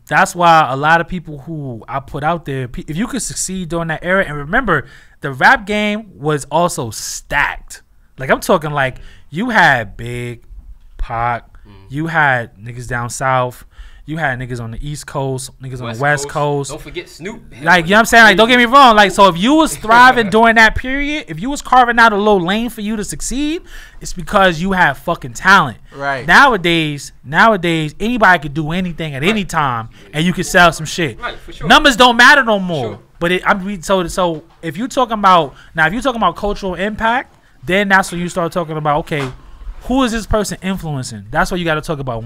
That's why a lot of people who I put out there, if you could succeed during that era, and remember the rap game was also stacked. Like I'm talking like you had Big, Pac, you had niggas down south, you had niggas on the East Coast, niggas on the West Coast. Don't forget Snoop. Like, you know what I'm saying? Like, don't get me wrong. Like, so if you was thriving during that period, if you was carving out a little lane for you to succeed, it's because you have fucking talent. Right. Nowadays, anybody could do anything at any time, and you can sell some shit. Right, for sure. Numbers don't matter no more. Sure. But so if you're talking about cultural impact, then that's when you start talking about, okay, who is this person influencing? That's what you got to talk about.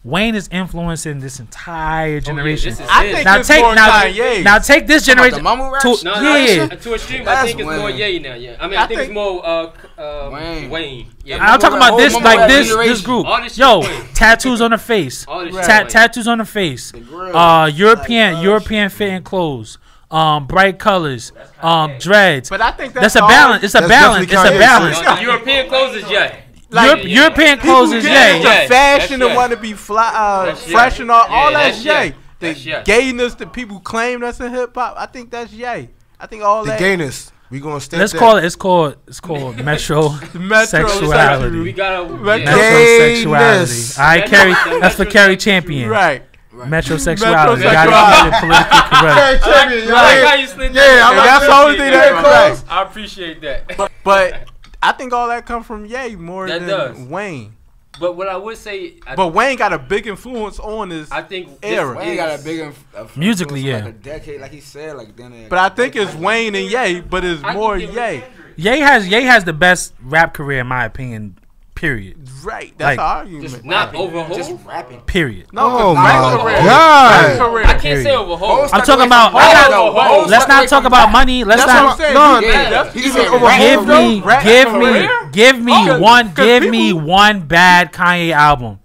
Wayne is influencing this entire generation. I think it's more Kanye. Now take this generation to a stream. I think it's more Ye now. Yeah, I mean I think it's more Wayne. Yeah, I'm talking about this group. Yo, tattoos on the face, tattoos on the face, European fitting clothes. Bright colors, dreads. But I think that's a balance. It's a balance. European clothes is Ye. Like European clothes is Ye. The fashion and want to be fly, fresh and all that's Ye. The gayness that people claim that's in hip hop, I think that's Ye. I think all that. The gayness. We gonna stay. Let's call it. It's called metrosexuality. We got metrosexuality. All right, Kerry. That's for Kerry Champion. Right. Metrosexuality. You gotta keep it politically correct. That's the only thing that correct. I appreciate that. But I think all that comes from Ye more than Wayne. But what I would say, but Wayne got a big influence on his era. Wayne got a big influence musically, yeah. Like a decade, like he said, like then. But I think it's Wayne and Ye, but it's more Ye. Ye has the best rap career in my opinion. Period. Right. That's the argument. Just not over Hov. Just rapping. Period. No, my God. I can't say over Hov. I'm talking about. Let's not talk about money. Let's not. Give me one bad Kanye album.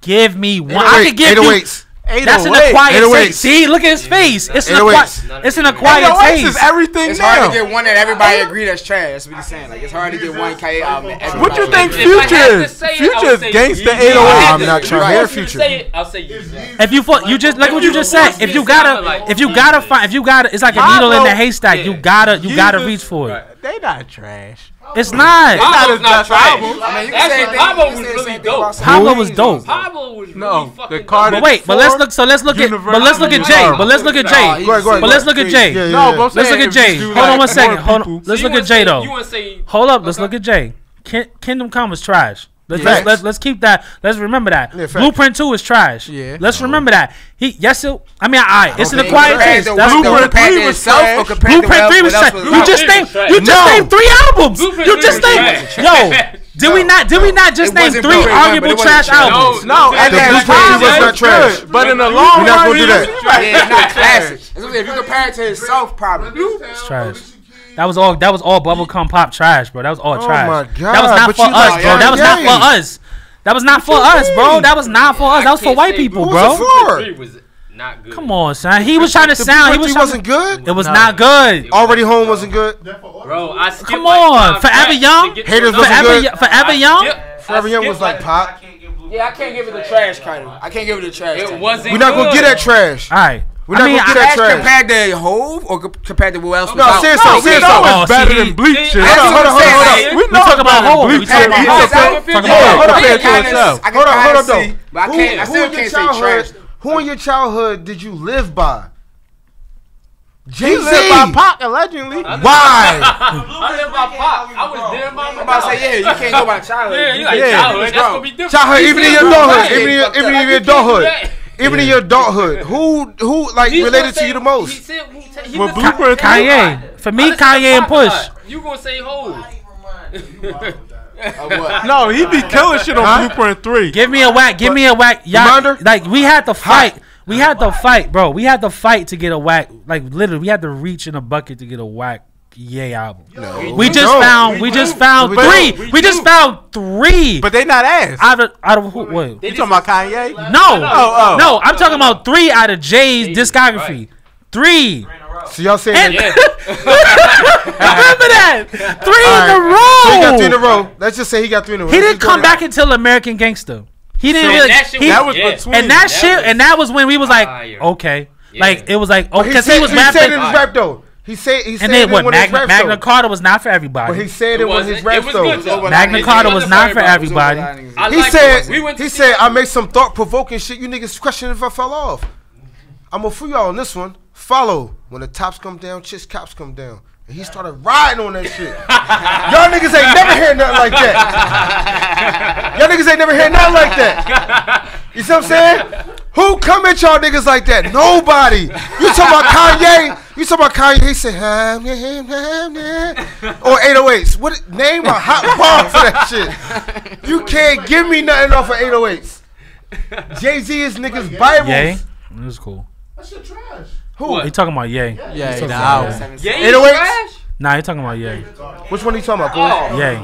Give me one. I could give you. That's an acquired taste. See, look at his face. It's an acquired taste. Is everything it's hard to get one that everybody agree that's trash. That's what he's saying. Like it's hard to get one Kanye album. What you think Future is? Future is gangsta 808. I'm not trying to hear Future. I'll say if you just like what you just said. If you gotta find, it's like a needle in the haystack. You gotta reach for it. They not trash. It's not. Pablo's not trash. I mean, Pablo was really dope. Pablo was dope. Pablo was really fucking dope. But wait, let's look at Jay. But let's look at Jay. Let's look at Jay. Hold on one second. Let's look at Jay though. Hold up. Let's look at Jay. Kingdom Come was trash. Let's keep that. Let's remember that. Yeah, Blueprint 2 is trash. Yeah. Let's remember that. It's an acquired taste. Blueprint 3 was trash. Blueprint 3 was trash. You just named 3 albums. You just named Did we not just name 3 arguable trash albums? No, and the Blueprint was not trash. But in the long run, it's not classic. If you compare it to itself, probably it's trash. That was all bubblegum pop trash, bro. That was all trash. Oh my God. That was not for us, bro. That was not for us. That was not for us, bro. That was not for us. That was for white people, bro. It was not good. Come on, son. He was trying to sound. He wasn't good. It was not good. Already Home wasn't good. Bro, I skipped. Come on, Forever Young. Haters wasn't good. Forever Young. Forever Young was like pop. Yeah, I can't give it the trash kind of. I can't give it the trash. It wasn't. We're not gonna get that trash. All right. We're not gonna get that trash. Compared to Hove or compared to what else? No, seriously. It's better than Bleach. Hold on. We talking about Hove. We talking about Hold up, though. But I still can't say trash. Who in your childhood did you live by? Jay-Z lived by Pac, allegedly. Why? I lived by Pac. I was there by my. I'm about to say, you can't go by childhood. Yeah, you like childhood. That's gonna be different. Childhood, even in your adulthood. Even in your adulthood. Even in your adulthood. Who like related to you the most? Kanye. For me, Kanye and Push. You gonna say Hov? No, he be killing shit on Blueprint 3. Give me a whack. Y'all, like we had to fight. We had to fight, bro. We had to fight to get a whack. Like literally, we had to reach in a bucket to get a whack Ye album. No. We just found 3. We just found 3. But they not ass. Out of who? What? You talking about Kanye? No. No, I'm talking about 3 out of Jay's discography. 3. So y'all saying remember that 3 in a row. So he got 3 in a row. Let's just say he got 3 in a row. He didn't come back until American Gangster. He didn't really. That was between. And that was when we was like, okay, like it was like, oh, because he was rapping. He said in his rap though. He said and then what? Magna Carta was not for everybody. But he said it was his rap though. Magna Carta was not for everybody. He said I made some thought provoking shit. You niggas questioning if I fell off. I'm gonna free y'all on this one. Follow when the tops come down, cops come down. And he started riding on that shit. Y'all niggas ain't never heard nothing like that. Y'all niggas ain't never heard nothing like that. You see what I'm saying? Who come at y'all niggas like that? Nobody. You talking about Kanye? You talking about Kanye? He said, or 808s. What? Name a hot bar for that shit. You can't give me nothing off of 808s. Jay-Z is niggas' Bibles. Ye? It was cool. That shit trash. Who? He talking about Ye. Yeah, 808s? Nah, he talking about Ye. Which one he talking about? Ye.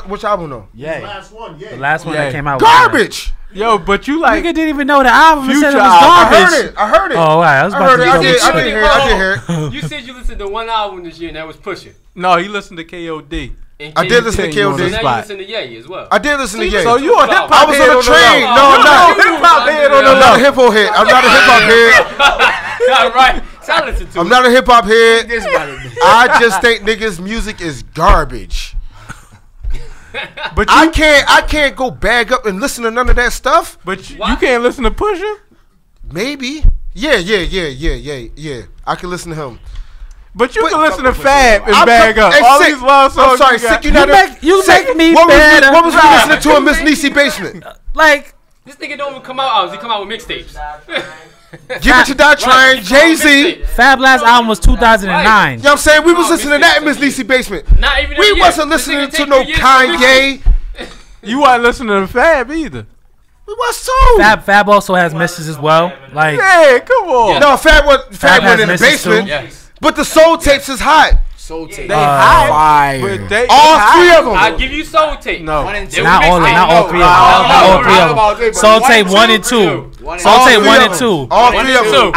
Which album though? Ye. The last one that came out. Garbage. Yo, but you like. Nigga didn't even know the album. Future Said it was garbage. I heard it. Oh, all right. I did hear it. You said you listened to one album this year and that was Pusha. No, he listened to KOD. I did listen to KOD. So now you listen to Ye as well. I did listen to Ye. So you a hip hop I was on a train. No, I'm not. Hip hop head on the I'm not a hip hop head. I'm not a hip hop head. Right. I'm not a hip hop head. I just think niggas' music is garbage. But I can't go bag up and listen to none of that stuff. But you can't listen to Pusha? Maybe. Yeah. I can listen to him. But you can listen to Fab and bag up. All these love songs. I'm sorry, Sick. You make me better. What was we listening to in Miss Niecy Basement? Like this nigga don't even come out. He come out with mixtapes. Give It to Die Trying, Jay-Z. Fab last album was 2009. You know what I'm saying? We was listening to that in Miss Niecy Basement. Not even we wasn't listening to no Kanye. You wasn't listening to Fab either. We was too. Fab also has misses as well. Like yeah, come on. No, Fab went in the basement. Yes. But the Soul Tapes is hot. Soul Tape. They high. All 3 of them. I'll give you Soul Tape. No. Not all 3 of them. Soul Tape 1 and 2. Soul Tape 1 and 2. All 3 of them.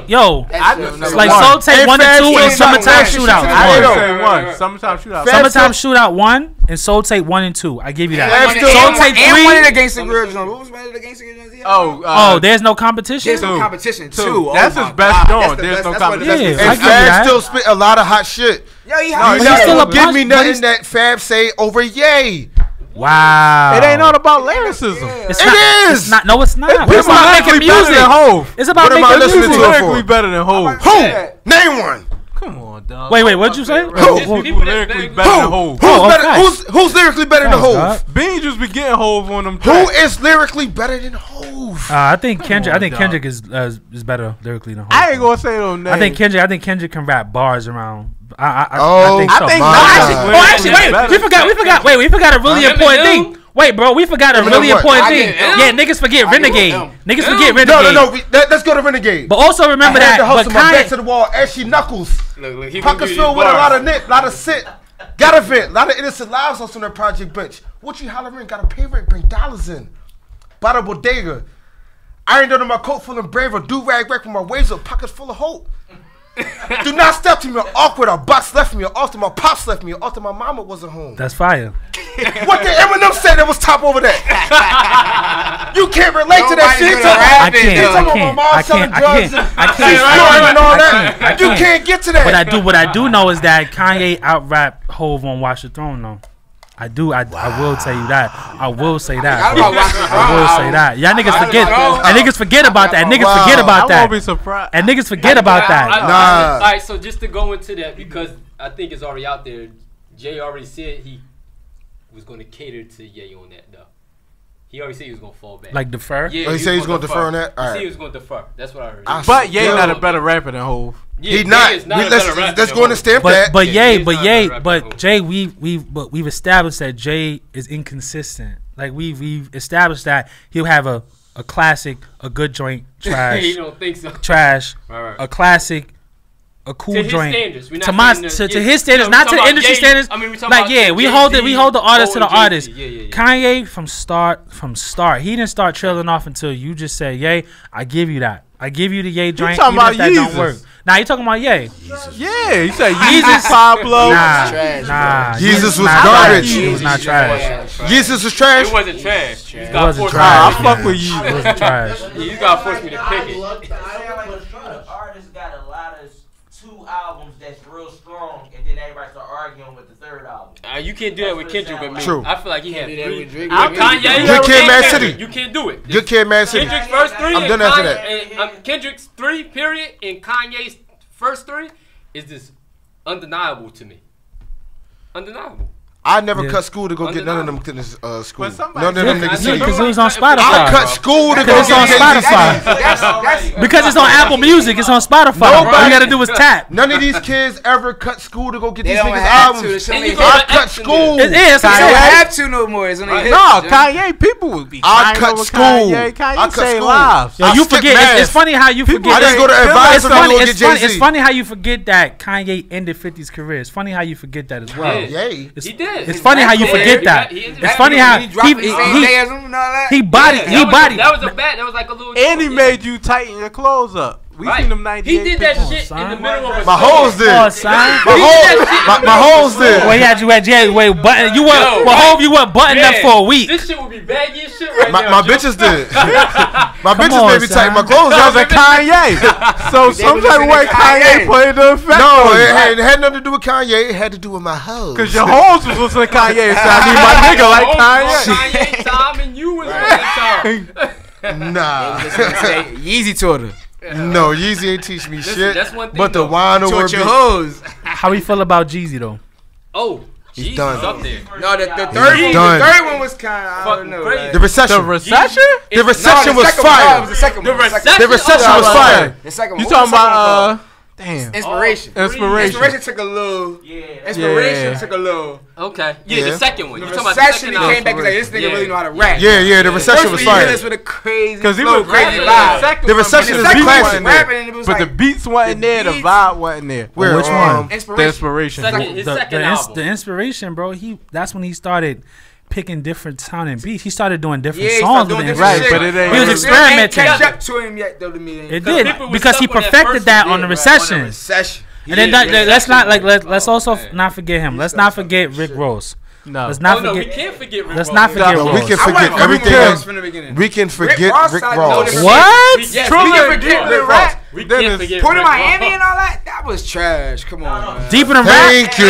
Yo. It's like Soul Tape 1 and 2 and Summertime Shootout. Summertime Shootout. Summertime Shootout 1 and Soul Tape 1 and 2. I give you that. Soul Tape 3 and one of the Gangsta Grillz. What was one of the Gangsta Grillz? Oh, there's no competition. There's no competition too. That's his best joint. There's no competition. And Fab still spit a lot of hot shit. Yo, he still give me nothing that Fab say over Ye. Wow. It ain't all about lyricism. It is. It's not. No, it's not. It's about making music. It's about making music. Lyrically better than Hov. Who? Name one. Come on, dog. Wait, what'd you say? Who's lyrically better than Hov? Who's lyrically better than Hov? Beans just be getting Hov on them tracks. Who is lyrically better than Hov? I think Kendrick. Kendrick is better lyrically than Hov. I ain't gonna say no name. I think Kendrick can rap bars around. I think so. Actually, we forgot a really important thing. Wait, bro, we forgot a really important thing. Yeah, niggas forget Renegade. Niggas forget Renegade. No. Let's go to Renegade. But also remember that. The hustle my back to the wall, ashy knuckles. Pockets filled with a lot of nip, lot of sit. Got a vent, lot of innocent lives on their project bench. What you hollering? Got a pay rate, bring dollars in. Bottle bodega. Ironed under my coat full of braver. Do rag back from my waves up, pockets full of hope. Do not step to me awkward. Our box left me. After my pops left me. After my mama wasn't home. That's fire. What did Eminem say that was top over that? You can't relate to that shit. I can't. You can't get to that. What I do know is that Kanye out-rapped Hov on Watch the Throne though. I will tell you that. I will say that. Y'all niggas forget. And niggas forget about that. Niggas forget about that. I won't be surprised. And niggas forget about that. All right, so just to go into that, because I think it's already out there, Jay already said he was going to cater to Ye on that, though. He already said he was going to fall back. Like defer? Yeah, he said he's going to defer on that? He said he was going to defer. That's what I heard. But Ye not a better rapper than Hov. Yeah, he's not. Let's go and stamp that. But Jay, we've established that Jay is inconsistent. Like we've established that he'll have a classic, a good joint, trash. You don't think so? Trash. Right. A classic, a cool to joint. His standards. To his standards, not to industry standards. I mean, we hold the artist to the artist. Kanye from start, he didn't start trailing off until you just said, "Ye, I give you that. I give you the Ye joint." You talking about that don't work. Nah, you talking about Ye? Yeah, you said Yeezus, Pablo. Nah. Yeezus was garbage. It was not trash. Yeezus was trash. It wasn't trash. It wasn't trash. I fuck with you. It wasn't trash. You gotta force me to pick it. Artist got a lot of 2 albums that's real strong, and then everybody start arguing with the 3rd album. You can't do that with Kendrick with me. True. I feel like he had 3. Kanye, Good Kid, Mad City. You can't do it. Good Kid, Mad City. Kendrick's first 3. I'm done after that. Kendrick's 3 period and Kanye's first 3 is just undeniable to me. Undeniable. I never cut school to go get none of them to this school. None of them niggas. Because it was on Spotify. I cut school to go get on Spotify. Because it's on Apple Music. It's on Spotify. All you gotta do is tap. None of these kids ever cut school to go get these niggas albums. I cut school. They don't have to no more. It's only no, Kanye people would be. I cut school. Kanye saved lives. You forget. It's funny how you forget. I just go to advice and go get Jay-Z. It's funny how you forget that Kanye ended 50's career. It's funny how you forget that as well. He did. It's funny how you forget that. It's funny how he bodied. That was a bet. That was like a little. And he made you tighten your clothes up. We seen them 98. He did that shit in the middle of a my hoes did. My hoes did. Well, he had you at button. You weren't buttoned up for a week. This shit would be baggy as shit right now. My bitches did. My bitches made me tighten my clothes. That was a Kanye. So some type of way Kanye played the effect. No, it had nothing to do with Kanye. It had to do with my hoes. Because your hoes was listening to Kanye. So I need my nigga like Kanye. Kanye time and you was time. Nah. Yeezy taught her. No, Yeezy ain't teach me shit. That's one thing. But the wine over your hoes. How we feel about Jeezy though? Oh, he's done. Up there. No, the third one was kind of, I don't know. Like, the recession. The recession? The recession was fire. The second one. The recession was fire. The second one. You talking about damn. Inspiration. Inspiration took a little. Inspiration took a little. Okay. Yeah, the second one. The recession came back and like, this nigga really know how to rap. Yeah, the recession was fire. With a crazy, because he was crazy vibe. The recession is classic. But the beats wasn't there, the vibe wasn't there. Which one? The Inspiration. The Inspiration, bro. That's when he started picking different sounding beats. He started doing different songs with the right, but it ain't. He was experimenting. Catch up to him yet, though, to me. It did because he perfected that on the recession. And then let's also not forget him. Let's not forget Rick Ross. No, let's not forget. We can't forget Rick Ross. Let's not forget Ross. We can forget everything else from the beginning. We can forget Rick Ross. What? Yes, we can forget Rick Ross. We can't forget Port of Miami and all that. That was trash. Come on, man. Deeper than rap. Thank you.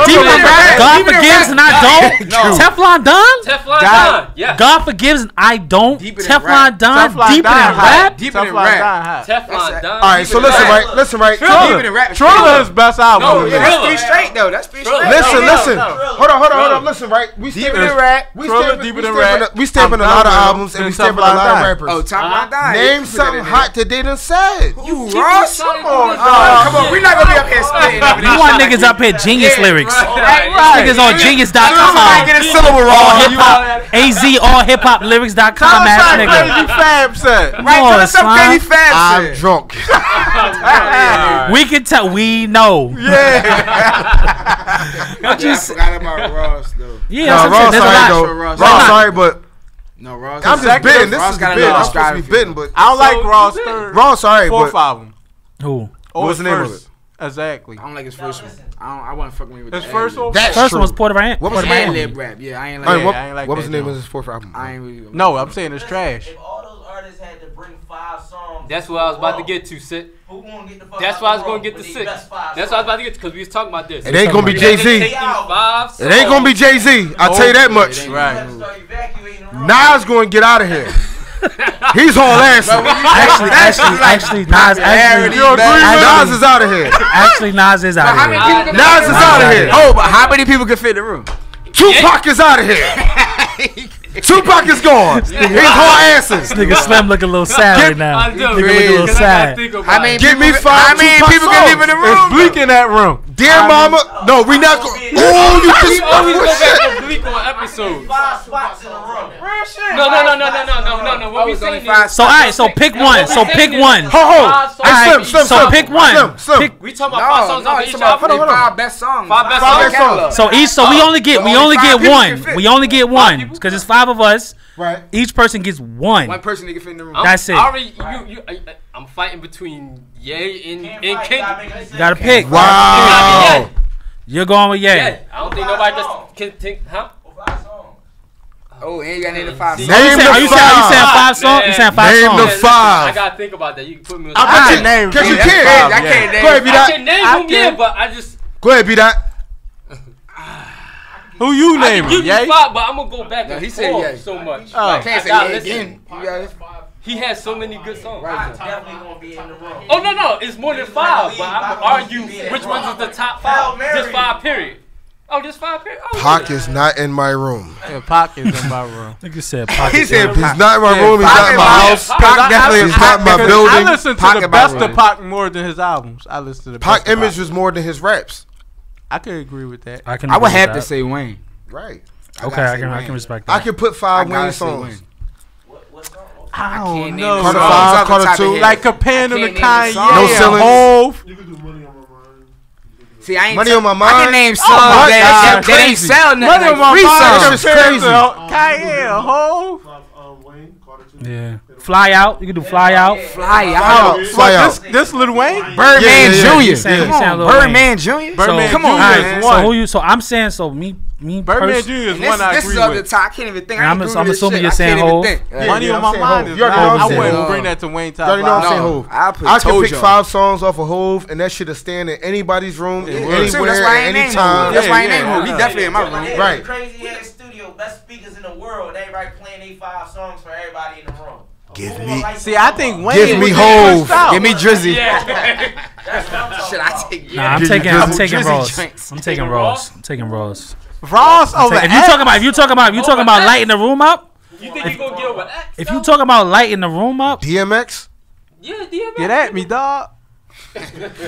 Deeper than rap. God forgives and I don't. Teflon Don. Teflon Don. Yeah. God forgives and I don't. Teflon Don. Deeper than rap. Deeper than rap. Teflon Don. All right, so listen, right. Deeper than rap. Trilla's best album. No, that's 3 straight though. That's 3 straight. Listen. Hold on. Listen, right. We Deeper than rap. We stamping a lot of albums and we stamping a lot of rappers. Oh, Teflon Don. Name something hot that they done said. You Ross? Come on. We're not gonna be up here spitting. You want niggas up here genius lyrics. Niggas on genius.com. Somebody get a syllable wrong. allhiphop ass nigga. Crazy Fab said. Right, tell us something Crazy Fab I'm said. drunk. We can tell. We know. Yeah. I forgot about Ross though. Yeah, Ross sorry though. Ross sorry, but no Ross. I'm just bidding. This Ross is got the bid. I'm another supposed to be bidding, but I don't like Ross third. Ross sorry, Fourth but album. Who? What's the name of it? Exactly. I don't like his first one. I wasn't fucking with His first one. That's First true. one was Port of Miami. What was the name? lib rap? Yeah, I ain't I mean, like. what was the name of his fourth album? I ain't really. No, I'm saying it's trash. If all those artists had to bring 5 songs, That's what I was about to get to, Sid. Who gonna get the fuck That's out why I was the gonna room get to with these 6. best 5 That's what I was about to get to because we was talking about this. It ain't gonna be We had to Jay-Z. take these 5 It ain't gonna be Jay-Z. I'll tell you that much. songs. You Right. have to start evacuating the room. Nas gonna get out of here. He's all ass. Actually, Nas is out of here. Actually, Nas is out of here. Nas is out of here. Oh, but how many people can fit in the room? Tupac is out of here. Tupac is gone. He's whole asses. Nigga Slim look a little sad right now. I do. Nigga look a little sad. How many Give me people- 5 How many Tupac people can live in the songs. room? It's bleak in that room. Dear Mama. No, we not going. Oh, you We always go just. back to bleak on episodes. 5 spots in the room. No. What we saying is, So alright, so pick one. So pick one. Ho ho. Alright, Slim. so pick one. Slim. we talking about 5 songs off each album. Hold on. 5 best songs. 5 best Five songs. best songs. So each, so we only get 5 one. people can fit. We only get one because it's 5 of us. Right. Each person gets one. One person that can fit in the room. That's it. I'm fighting between Ye and Can't King. You gotta pick. Wow. You're going with Ye. Yeah, I don't think nobody just can think, huh? 5 songs. Oh, and you got to name the 5 songs. Name Are you the saying 5 songs? Man. You saying 5 Name songs? the Listen, 5. I gotta think about that. You can put me on. I bet you name. Because you That's can. crazy. I can't name. Go ahead, be I that. can name them, yeah, but I just. Go ahead, be that. Who you I can naming? give you Ye? 5, but I'm gonna go back No, and he said forth Ye. so much. Oh. Like, Can't I gotta say listen. again. You got it. He has so many good songs. I'm definitely gonna be in the room. Oh no, it's more than 5. But I'm gonna argue which ones is the top 5. Just 5 period. Oh, just 5 period. Oh, Pac is not in my room. Yeah, Pac is in my room. Nigga said He said He's not in my room. He's not in my house. Pac definitely He's not in my I building. listen to Pac the in best my of Pac more than his albums. I listen to the Pac best of image was more than his raps. I could agree with that. I I would have to say Wayne. Right. Okay, I can respect that. I can put 5 I gotta Wayne say songs. Wayne. What song? I can't don't name know. the Carter songs 5, off the Carter top of 2. your Like head. comparing them to I can't name the Kanye songs. No and ceilings. Hov. See, I ain't Money on my mind. I can name songs what? that That's ain't crazy. sell nothing. Money on my Like free mind songs. That's just compared crazy. to Kanye and Hov. Yeah. Fly out. You can do fly out. Fly out. Fly out. This Lil Wayne? Birdman Yeah. Jr. You sound Come on, Lil Wayne. Birdman Jr. Birdman Come on, Jr. man. is So one. who you? So I'm saying so me Birdman Jr. is And one I this agree is up the with. top. I can't even think. And I I'm ain't assuming Google this you're shit. saying I can't Hov. even think. Money Yeah, on I'm my saying mind Hov. is You already not. know I I'm saying wouldn't Hov. bring that to Wayne top You already know I'm 5. saying No, Hov. I put I can Tojo. pick 5 songs off of Hov, and that shit will stand in anybody's room, Yeah, anywhere, That's why I ain't named anytime. him. That's why I ain't Yeah, named him. He yeah. definitely in my room. Right. Crazy ass studio, best speakers in the world. Everybody playing they 5 songs for everybody in the room. Give Who me- would like See, to I come think up? Wayne Give me was Hov. pushed out. Give me Drizzy. That's what I'm talking Should about. I take? Nah, I'm Give taking you I'm Drizzy taking Ross. joints. I'm taking Ross. I'm taking Ross. Ross over If you talking about lighting the room up, You think you gonna get over X? if you talking about lighting the room up, DMX, Yeah, DMX. Get at me, dog.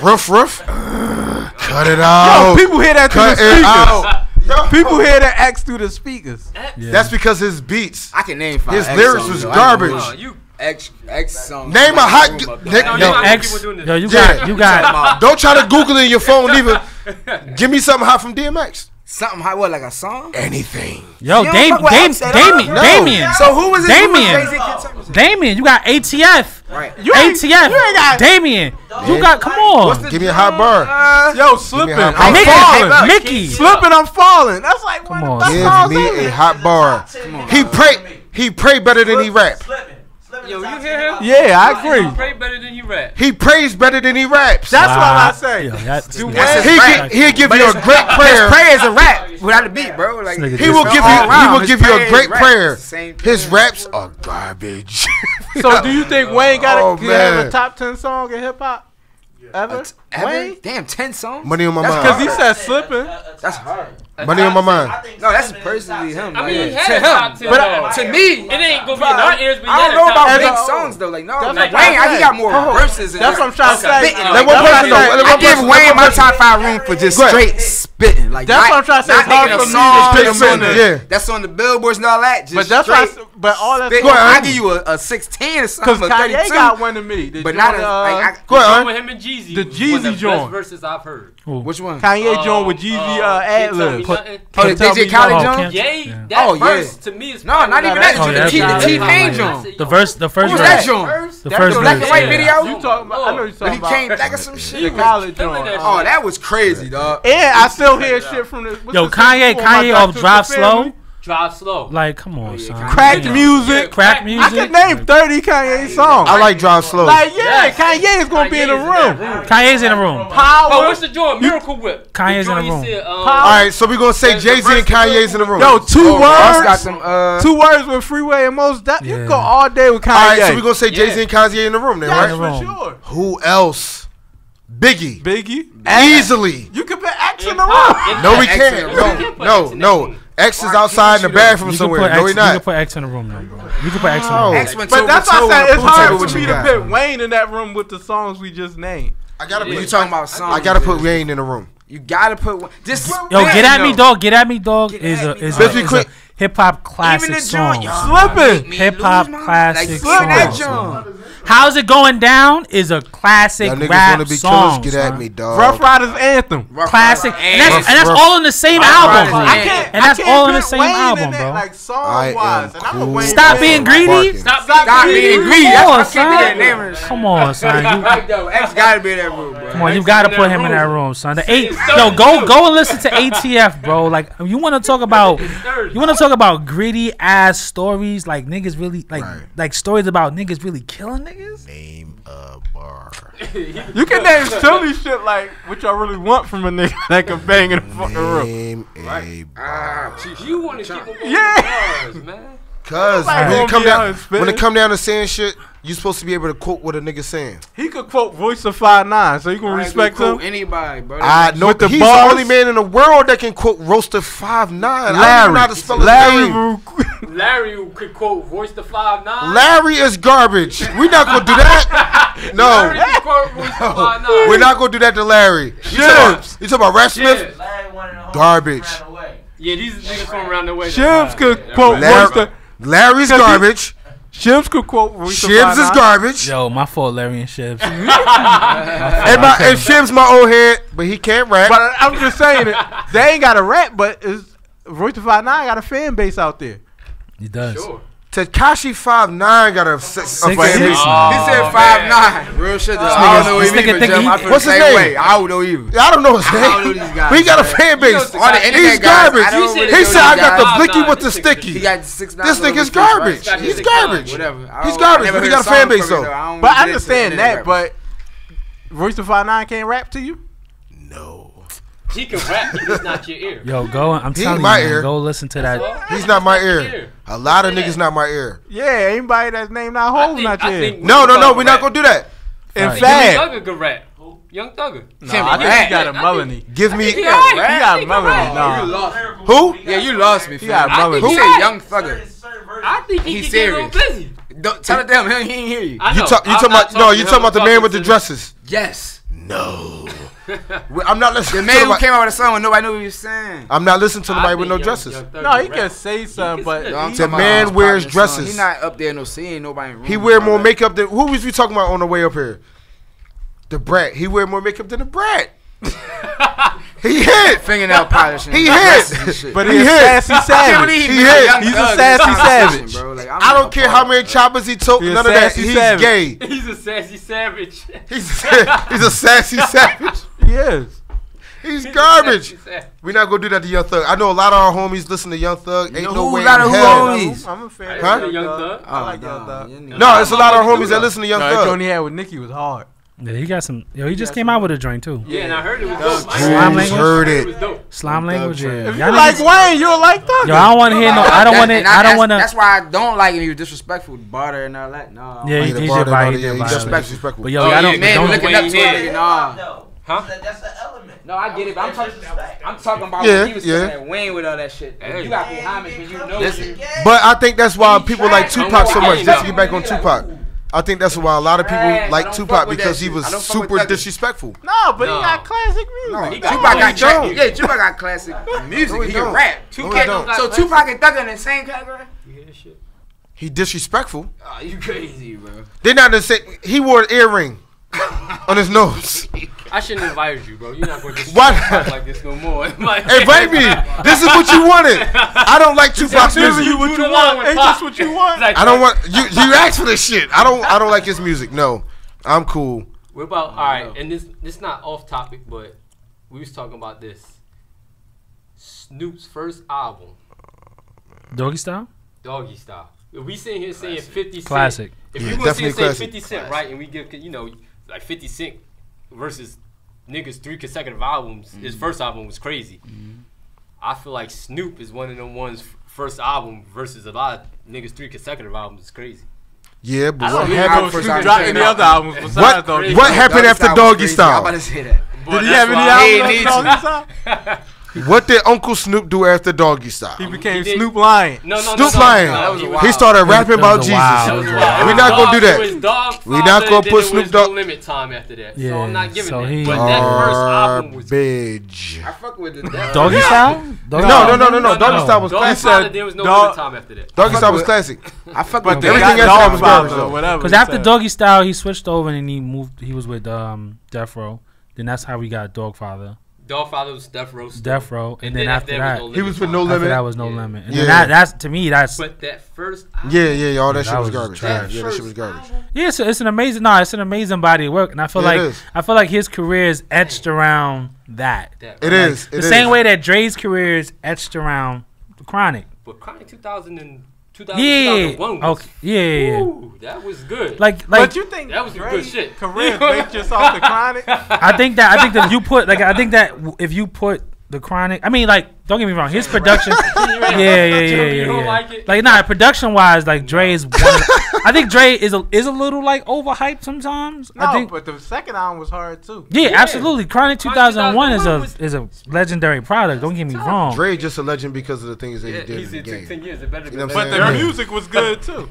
Ruff. Cut it Yo, out. people hear that through the Cut it speakers. out. People hear that X through the speakers. yeah. That's because his beats. I can name 5. His X lyrics songs, was though. I ain't gonna garbage. hold you. X songs. Name a hot. Room up, though. Nick, No, Yo, you know X. people doing this. Yo, you Yeah. got. Don't try to Google it in your phone either. Give me something hot from DMX. Something hot, what, like a song? Anything. Yo, You don't fuck with X at all? Damien. No. Damien. So who was it? Damien. Damien, you got ATF. Right. You ain't ATF. Damien. You got, come on. Give me a hot bar. Yo, slipping. hot I'm Mickey. falling. Mickey. Slipping, I'm falling. That's like one Come of the on. best songs Give me ever. a hot bar. He pray better than he rap. Slipping Yo, you hear him? Yeah, I agree. He pray better than he rap. He prays better than he raps. That's what I say. He'll give you a great prayer. His prayer is a rap without a beat, bro. Like he will give you a great prayer. His raps are garbage. So do you think Wayne got to have a top 10 song in hip hop? Ever? Wayne? Damn, 10 songs? Money on my mind. Because he said slipping. That's hard. Money on my mind. No, that's personally him. I mean, he had a top 10. But to me, it ain't gonna be in our ears. But I don't know about big songs though. Like no, like Wayne, he got more verses. That's what I'm trying to say. I give Wayne my top 5 room for just straight spitting. Like that's what I'm trying to say. It's hard for me to spit on yeah, that's on the billboards and all that. But that's why. But all that. I give you a 16 or something. Because Kanye got one to me. But not go ahead. With him and Jeezy. The Jeezy joint. Verses I've heard. Which one? Kanye joint with Jeezy ad-lib. DJ Khaled Jones? Yeah, that verse to me is no, not even that. The T-Pain Jones. The first verse. What was that Jones? The first black and white video. You talking about? I know you talking about. He came back with some shit. The Khaled joint. Oh, that was crazy, dog. And I still hear shit from the. Yo, Kanye off Drive Slow. Drive Slow. Like, come on, son. Crack music. Crack music. I can name 30 Kanye songs. I like Drive Slow. Like, yeah, Kanye is going to be in the room. Kanye's in the room. Power. Oh, what's the joint? Miracle Whip. Kanye's in the room. All right, so we're going to say Jay-Z and Kanye's in the room. Yo, two words. Got some, 2 words with Freeway and Most Def. You can go all day with Kanye. All right, so we're going to say Jay-Z and Kanye in the room then, right? Yes, for sure. Who else? Biggie. Easily. You can put X in the room. No, we can't. No. X is outside in the bathroom somewhere. No, he not. You can put X in the room, though, bro. You can put X in the room. But that's why I said it's hard for me to put Wayne in that room with the songs we just named. I gotta put. You talking about songs? I gotta put Wayne in the room. You gotta put just. Yo, Get At Me Dog. Get At Me Dog is a hip hop classic song. Slipping. Hip hop classic song. How's It Going Down is a classic rap song. Get At Me, dog. Rough Riders Anthem. Classic. And that's all in the same album. And that's all in the same album, bro. Like song-wise. Stop Being Greedy. Stop Being Greedy. Come on, son. X gotta be in that room, bro. Come on, you gotta put him in that room, son. Go and listen to ATF, bro. Like you want to talk about gritty ass stories, like niggas really like stories about niggas really killing niggas. Name a bar. You can name silly shit like what y'all really want from a nigga that can bang in the fucking room. Name a bar. You want to keep them bars, man. Cause when it come down to saying shit, you supposed to be able to quote what a nigga saying. He could quote Voice of 5'9", so you can respect him. Anybody, bro. He's the only man in the world that can quote Roaster 5'9". Larry could quote Voice to 5'9". Larry is garbage. We're not gonna do that. No. Larry can quote Voice to 5'9". We're not gonna do that to Larry. You talking about Rap Smith? Garbage. Yeah, these niggas from around the way. Shibs could quote Voice to. Larry's garbage. Shibs could quote Voice to 5'9". Shibs is garbage. Yo, my fault, Larry and Shibs. And Shibs my old head, but he can't rap. But I'm just saying it. They ain't got to rap, but Voice to 5'9" got a fan base out there. He does. Sure. Tekashi 5'9" got a fan base. He said 5'9". Real shit. I don't know either. What's his name? I don't know either. I don't know his name. I don't know these guys. He got a fan base. He's garbage. He said I got the blicky with the sticky. He got 6 This nigga's garbage. He's garbage. Whatever. He's garbage, but he got a fan base though. But I understand that. But Voice to 5'9" can't rap to you. No. He can rap, he's just not your ear. Yo, I'm telling you, man, go listen to that. He's not my ear. A lot of niggas not my ear. Yeah, anybody that's named that hole not your ear. No, we're not gonna do that. In fact, Young Thugger can rap. Young Thugger. No, I think he got a Melanie. Give me. He got Melanie. No. Who? Yeah, you lost me. He got Melanie. Who said Young Thugger? I think he's serious. Busy. Tell it to him. He ain't hear you. You talking about the man with the dresses? Yes. No. I'm not listening. The man who came out with a song when nobody knew what he was saying. I'm not listening to nobody with no dresses. No, he can say something, but the man wears dresses. He's not up there seeing nobody. He wear more makeup than who was we talking about on the way up here? The Brat. He wear more makeup than the Brat. He hit fingernail polish. He hit, but he's a sassy savage. He hit. He's a sassy savage, bro. Like, I don't care how many choppers he took. None of that. He's gay. He's a sassy savage. He's a sassy savage. He is. He's garbage. We're not gonna do that to Young Thug. I know a lot of our homies listen to Young Thug. Ain't no way in hell. Homies. I'm a fan. Huh? Young Thug. I like Young Thug. No, it's a lot of our homies that listen to Young Thug. That joint he had with Nicki was hard. Yeah, he got some. Yo, he just came out with a joint too. Yeah, and I heard it was dope. Slime language. Heard it. Slime language. Yeah. If you like Wayne, you'll like Thug. Yo, I don't want to hear no. I don't want to. I don't want to. That's why I don't like him. He was disrespectful with Barter and all that. No. Yeah, he's disrespectful. But yo, I don't. Man, looking up to him. Huh? That's the element. No, I get it. But I'm talking about when he was saying that Wayne with all that shit. You got to be homage when you know it. But I think that's why people like Tupac so much. Just to get back on Tupac. I think that's why a lot of people like Tupac because he was super disrespectful. No, but he got classic music. Tupac got classic music. He can rap. So Tupac and Thugger in the same category? You hear this shit? He disrespectful. Oh, you crazy, bro. They're not the same. He wore an earring on his nose. I shouldn't invite you, bro. You're not going to talk like this no more. Invite me. This is what you wanted. I don't like Tupac's music. You what you want. Ain't this what you want? I don't want you. You asked for this shit. I don't like his music. No, I'm cool. What about all right? And this not off topic, but we was talking about this. Snoop's first album, Doggy Style. Doggy Style. If we sitting here saying 50 Cent, classic. If you gonna say 50 Cent, right, and we give like 50 Cent versus niggas 3 consecutive albums, his first album was crazy. I feel like Snoop is one of them ones first album versus a lot of niggas 3 consecutive albums is crazy. Yeah, but what happened? Snoop dropped any other albums besides Doggy Style? What happened after Doggy Style? I'm about to say that. Did he have any albums after Doggy Style? What did Uncle Snoop do after Doggy Style? He became Snoop Lion. Snoop Lion. He started rapping about Jesus. We're not gonna do that. We're not gonna put Snoop Dogg. No Limit time after that. Yeah, so I'm not giving so that. But that first album was garbage. I fuck with the Doggy Style. No. Doggy Style was classic. There was no limit time after that. Doggy Style was classic. I fuck with everything else was garbage. Whatever. Because after Doggy Style, he switched over and he moved. He was with Death Row. Then that's how we got Dogfather. Dogfather was Death Row. Death Row, and then after that, he was with No Limit. That was No Limit. And then that's to me, that's. But that first. Yeah, all that shit was garbage. Yeah, that shit was garbage. Yeah, so it's an amazing. No, it's an amazing body of work, and I feel like his career is etched around that. It is the same way that Dre's career is etched around Chronic. But Chronic 2001 was, okay. Yeah. Ooh, that was good. Like, but you think that was good shit? Career based just off the Chronic? I think that you put if you put the Chronic, I mean, like, don't get me wrong, his production, yeah. Production wise, like Dre's, I think Dre is a little like overhyped sometimes. No, I think, but the second album was hard too. Yeah, absolutely. Chronic 2001 is a legendary product. Don't get me wrong. Dre just a legend because of the things that he did in the game. 10 years, it better be. But the music was good too.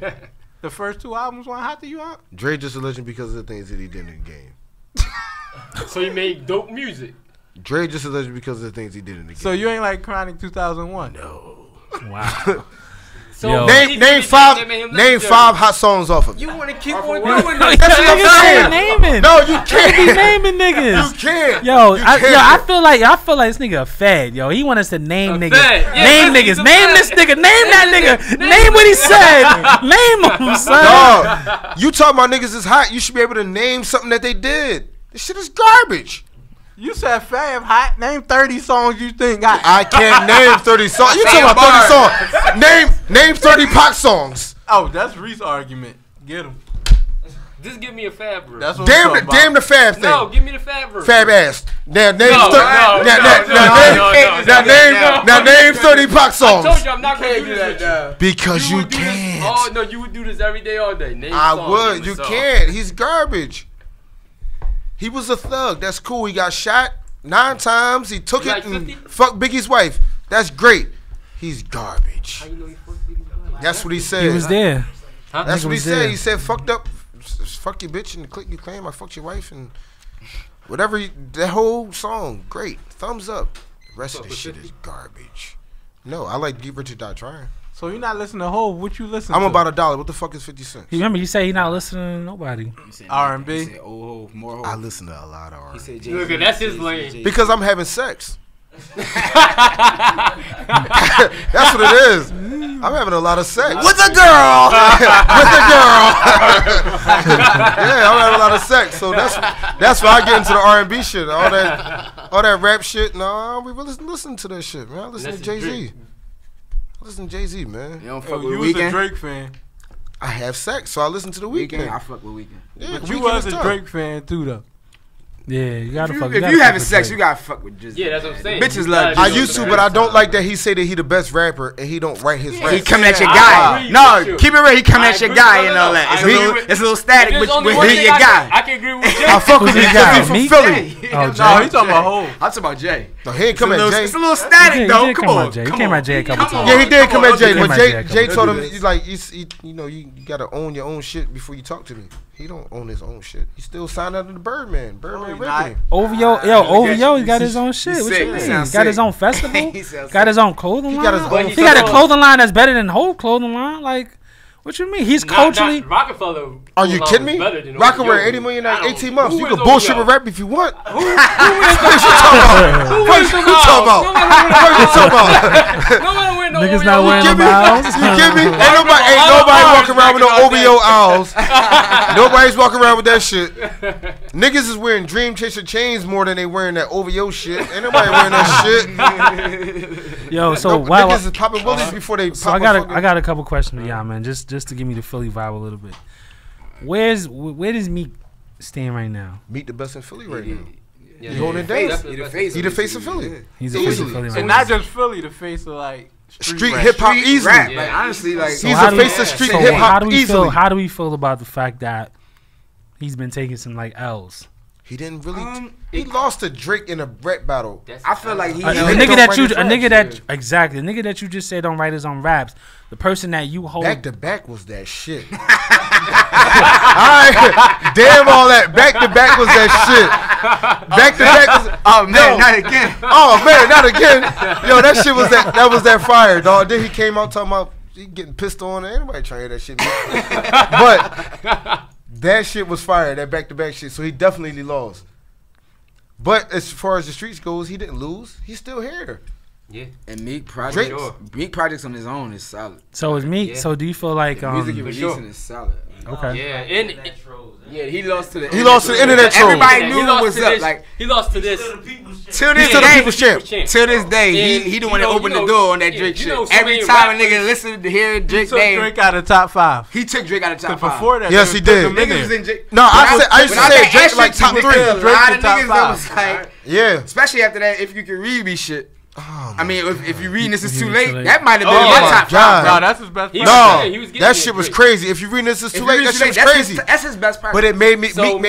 The first 2 albums weren't hot to you, huh? Dre just a legend because of the things that he did in the game. So he made dope music. Dre just a legend because of the things he did in the game. So you ain't like Chronic 2001? No. Wow. So name 5 hot songs off of it. You want to keep on doing that? That's what I'm saying. No, you can't be naming niggas. You can't. I feel like this nigga a fed. Yo, he want us to name niggas. Name niggas. Name this nigga. Name that nigga. Name what he said. Name him, son. Dog, you talking about niggas is hot? You should be able to name something that they did. This shit is garbage. You said Fab hot. Name 30 songs you think hot. I can't name 30 songs. You talking about 30 songs? Name 30 Pac songs. Oh, that's Reese's argument. Get him. Just give me a Fab verse. That's what damn the Fab thing. No, give me the Fab verse. Fab ass. Now name 30 Pac songs. I told you I'm not gonna do that. Because you can't. Oh no, you would do this every day, all day. Name I would. You can't. He's garbage. He was a thug. That's cool. He got shot 9 times. He took it and fucked Biggie's wife. That's great. He's garbage. How you know he fucked Biggie's wife? That's what he said. He was there. Huh? That's what he said. He said, fucked up, fuck your bitch and click you claim I fucked your wife and whatever. That whole song, great. Thumbs up. The rest of the shit is garbage. No, I like Get Rich or Die Trying. So you're not listening to Hov? What you listen to? I'm about $1. What the fuck is 50 cents? Remember, you say he not listening to nobody. R&B. More Hov. I listen to a lot of R&B. Look, that's his lane. Because I'm having sex. That's what it is. I'm having a lot of sex with a girl. With a girl. Yeah, I'm having a lot of sex. So that's why I get into the R&B shit. All that rap shit. No, we really listen to that shit, man. I listen to Jay-Z. I listen to Jay-Z, man. You don't fuck with you Weeknd? was a Drake fan. I have sex, so I listen to the Weeknd. I fuck with Weeknd. Yeah, but you was a Drake fan too, though. Yeah, you gotta fuck. If you having sex, you gotta fuck with Drizzy. Yeah, that's what I'm saying. Bitches love. I used to, but I don't like that he say that he the best rapper and he don't write his raps. He coming at your guy. No, keep it real. He coming at your guy and all that. It's a little static with your guy. I can agree with Jay. I fuck with his guy from Philly. Oh, no, he talking about Hov. I'm talking about Jay. No, he ain't come at Jay. It's a little static though. Come on. He came at Jay a couple times. Yeah, he did come at Jay, but Jay told him he's like, you know, you gotta own your own shit before you talk to me. He don't own his own shit. He still signed under the Birdman. Birdman record. OVO, he got his own shit. What you mean? He got his own festival. Got his own clothing line. He got a clothing line that's better than Hov clothing line. Like, what you mean? He's culturally. Rockefeller. Are you kidding me? Rockefeller, $80 million in 18 months. You can bullshit with rap if you want. Who you talking about? Niggas not wearing them owls. You kidding me? Ain't nobody walking around with no OVO owls. Nobody's walking around with that shit. Niggas is wearing Dream Chaser chains more than they wearing that OVO shit. Ain't nobody wearing that shit. Yo, so niggas is popping willies before they. So I got a couple questions for y'all, man. Just to give me the Philly vibe a little bit. Where does Meek stand right now? Meek the best in Philly right now. He's holding it down. He the face of Philly. He's the face of Philly, and not just Philly, the face of like street hip hop easily. Rap. Like, honestly, like he's the face of street hip hop easily. How do we feel about the fact that he's been taking some like L's? He didn't really. He lost to Drake in a rap battle. I feel like he a nigga that you just said don't write his own raps. The person that you hold back to back was that shit. Alright, damn all that. Back to back was that shit. Back to back was. Oh man, not again. Oh man, not again. Yo, that shit was that fire, dog. Then he came out talking about he getting pissed on. Ain't nobody trying to hear that shit. But that shit was fire. That back to back shit. So he definitely lost. But as far as the streets goes, he didn't lose. He's still here. Yeah, and Meek projects on his own is solid. So is Meek. Yeah. So do you feel like the music he releasing is solid? Okay. Yeah, he lost to the internet trolls. Everybody knew what was up. Like he lost to this. Till this day, till this day, he the one that opened the door on that Drake shit. Every time a nigga listened to hear Drake's name, Drake out of top 5. He took Drake out of top 5. Before that, yes, he did. No, I used to say Drake like top 3. A lot of niggas that was like, yeah. Especially after that, if you can read me shit. Oh, I mean, if you reading this is too late, that might have been my top 5. No, that's his best part. No, that shit was crazy. If you reading this is too late, that shit was crazy. That's his best part. But it made me question.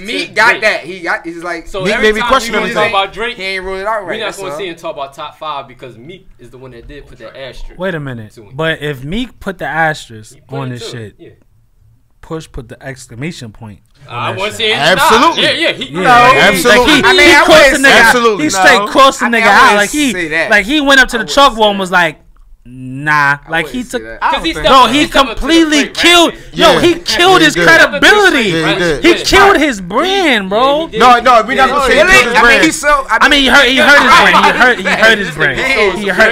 Meek got that. He's like, so Meek made me question everything. Talk about Drake, he ain't rolled it out right. We're not going to see him talk about top 5 because Meek is the one that did put that asterisk. Wait a minute. But if Meek put the asterisk on this shit, Push put the exclamation point. I want to see it. Absolutely. Absolutely. I mean, he crossed the nigga. Absolutely. He straight crossed the nigga out. Like he went up to the chalkboard and was like, nah. Like he took. He completely killed. He killed his credibility. He killed his brand, bro. No, we not gonna say his brand. I mean, he hurt his brand.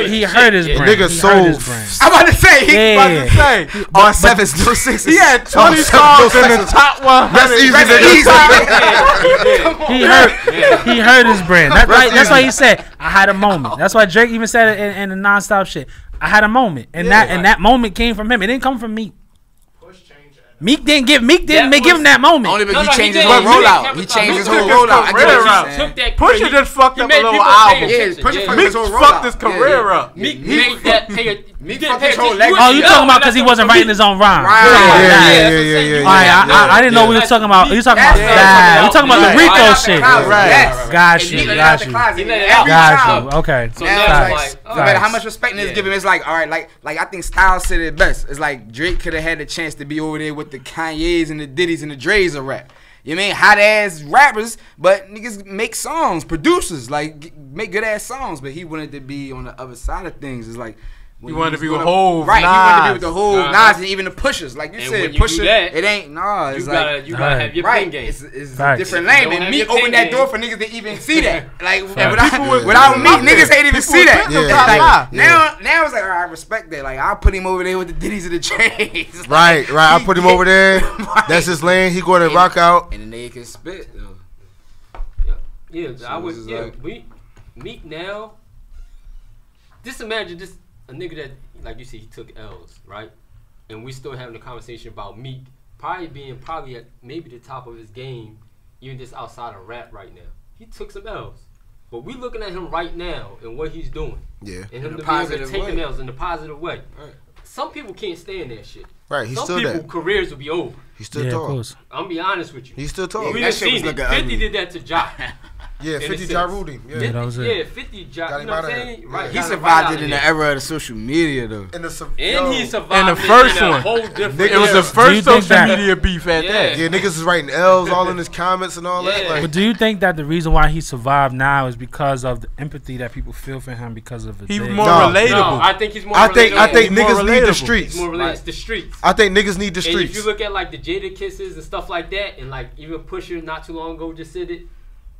He hurt his brand. Nigga sold. I'm about to say. On 7s, no 6s. He had 20 songs in the top 100. That's easy. He hurt his brand. That's why he said, I had a moment. That's why Drake even said it in the nonstop shit. I had a moment, and that moment came from him. It didn't come from Meek. Meek didn't give him that moment. Only because he changed his whole rollout. He changed his whole rollout. I get what you're saying. Pusha just fucked up a little album. Meek fucked his career up. Meek made that pay. Meek fucked his whole legacy. Oh, you talking about because he wasn't writing his own rhyme? Yeah. I didn't know we were talking about. You talking about that? You talking about the Rico shit? Right. Got you. Okay. So no matter how much respect niggas give him, it's like, all right, like I think Styles said it best. It's like Drake could have had the chance to be over there with the Kanye's and the Diddy's and the Dre's of rap. You mean hot ass rappers, but niggas make songs, producers like make good ass songs. But he wanted to be on the other side of things. It's like You wanted to be with Hov, right? You wanted to be with the whole Nas and even the pushers, like you said. Pusher, it ain't It's you gotta have your pen game. It's a different lane, and Meek opened that door for niggas to even see that. Like without Meek, niggas ain't even see that. Now it's like, all right, I respect that. Like I put him over there with the Diddy's and the J's. Right. I put him over there. That's his lane. He going to rock out, and the nigga can spit. Yeah, I would. Yeah, Meek now. Just imagine this. A nigga that, like you said, he took L's, right? And we still having a conversation about Meek probably being at maybe the top of his game, even just outside of rap right now. He took some L's. But we looking at him right now and what he's doing. Yeah. And him to be able to take them L's in the positive way. Right. Some people can't stand that shit. Right, he's still there. Some people's careers will be over. He's still tall. I'm gonna be honest with you. He's still tall. We done seen it. 50 did that to Ja. Yeah, 50 Ja ruled him. Yeah, that was it. Yeah, 50 Ja. You know what I'm saying? Right. He survived it in the era of the social media, though. And he survived in the first one. A whole different it was the first social media beef at that. Yeah, niggas is writing L's all in his comments and all that. Like. But do you think that the reason why he survived now is because of the empathy that people feel for him because of the He's more relatable. No, I think he's more relatable. I think niggas need the streets. He's more relatable. It's the streets. I think niggas need the streets. And if you look at like the Jada Kisses and stuff like that, and like even Pusha not too long ago just said it,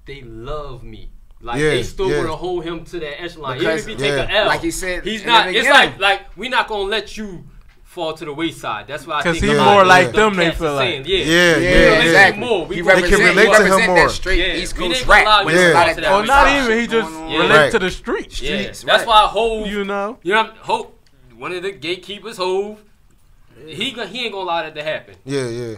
they love me. Like they still want to hold him to that echelon. Even if he take an L, like he said, he's not. It's like we're not gonna let you fall to the wayside. That's why I think he's more like them. They feel like exactly. He can relate to him more. Straight East Coast rap. Or not even. He just relate to the streets. That's why Hov. You know, Hov, one of the gatekeepers. Hov, he ain't gonna allow that to happen. Yeah.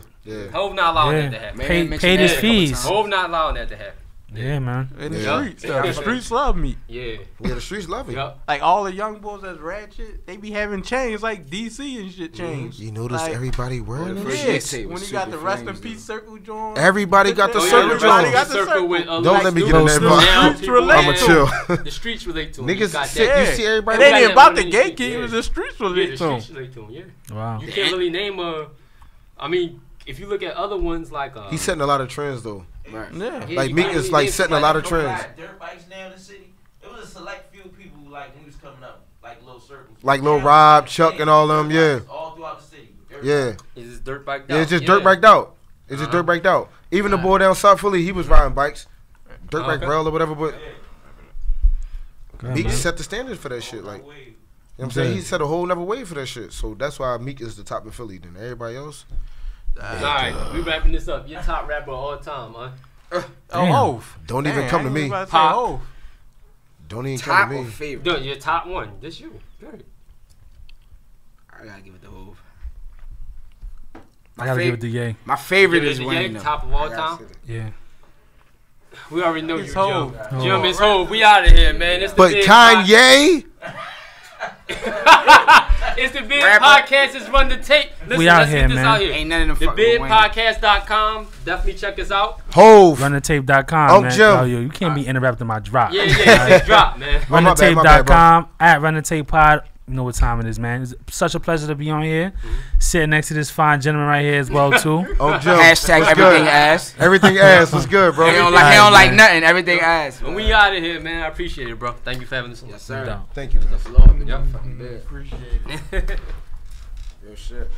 Hov not allowing that to happen. Paid his fees. Hov not allowing that to happen. Yeah, man. In the streets, the streets love me. Yeah, the streets love me. Like all the young boys that's ratchet, they be having chains like DC and shit chains. You notice everybody wearing it? Yeah. When you got the rest in peace circle joint. Everybody got the circle joint. Don't let me get in that. I'ma chill. The streets relate to him. Niggas sit, you see everybody. It ain't about the gatekeepers. The streets relate to him. Yeah. Wow. You can't really name I mean, if you look at other ones like he's setting a lot of trends though. Right. Yeah. Like Meek is like setting a lot of trends. Dirt bikes now in the city. It was a select few people like when he was coming up, like Lil Circles. Like Lil Rob, Chuck, and all them. Yeah. All throughout the city. Yeah. Is this dirt biked out? Yeah, it's just dirt biked out. It's just dirt biked out. Even the boy down South Philly, he was riding bikes, dirt bike rail or whatever. But Meek set the standards for that shit. Like, you know what I'm saying? He set a whole nother wave for that shit. So that's why Meek is the top in Philly than everybody else. Alright, we wrapping this up. Your top rapper all time, huh? Hov. Don't even come to me. Pop. Don't even come to me. Top or favorite? Your top one. That's you. Period. I gotta give it to Hov. I gotta give it to Ye. My favorite is Wayne. Top of all time? Yeah. We already know you, Jim. Jim is Hov. We out of here, man. It's the but Kanye? It's the Big Podcast. It's Run the Tape. Listen, we out let's here, get this man. out here. Ain't nothing to fuck with TheBigPodcast.com. Definitely check us out. Hov. RunTheTape.com, man. Oh, yo, you can't be interrupting my drop. Yeah, it's just drop, man. RunTheTape.com, at RunTheTapePod. You know what time it is, man. It's such a pleasure to be on here. Sitting next to this fine gentleman right here as well, too. Hashtag everything ass. Everything ass. What's good, bro? He don't like nothing. Everything ass. When we out of here, man, I appreciate it, bro. Thank you for having us on. Yes, sir. Thank you, man. Yep. Appreciate it. Real shit.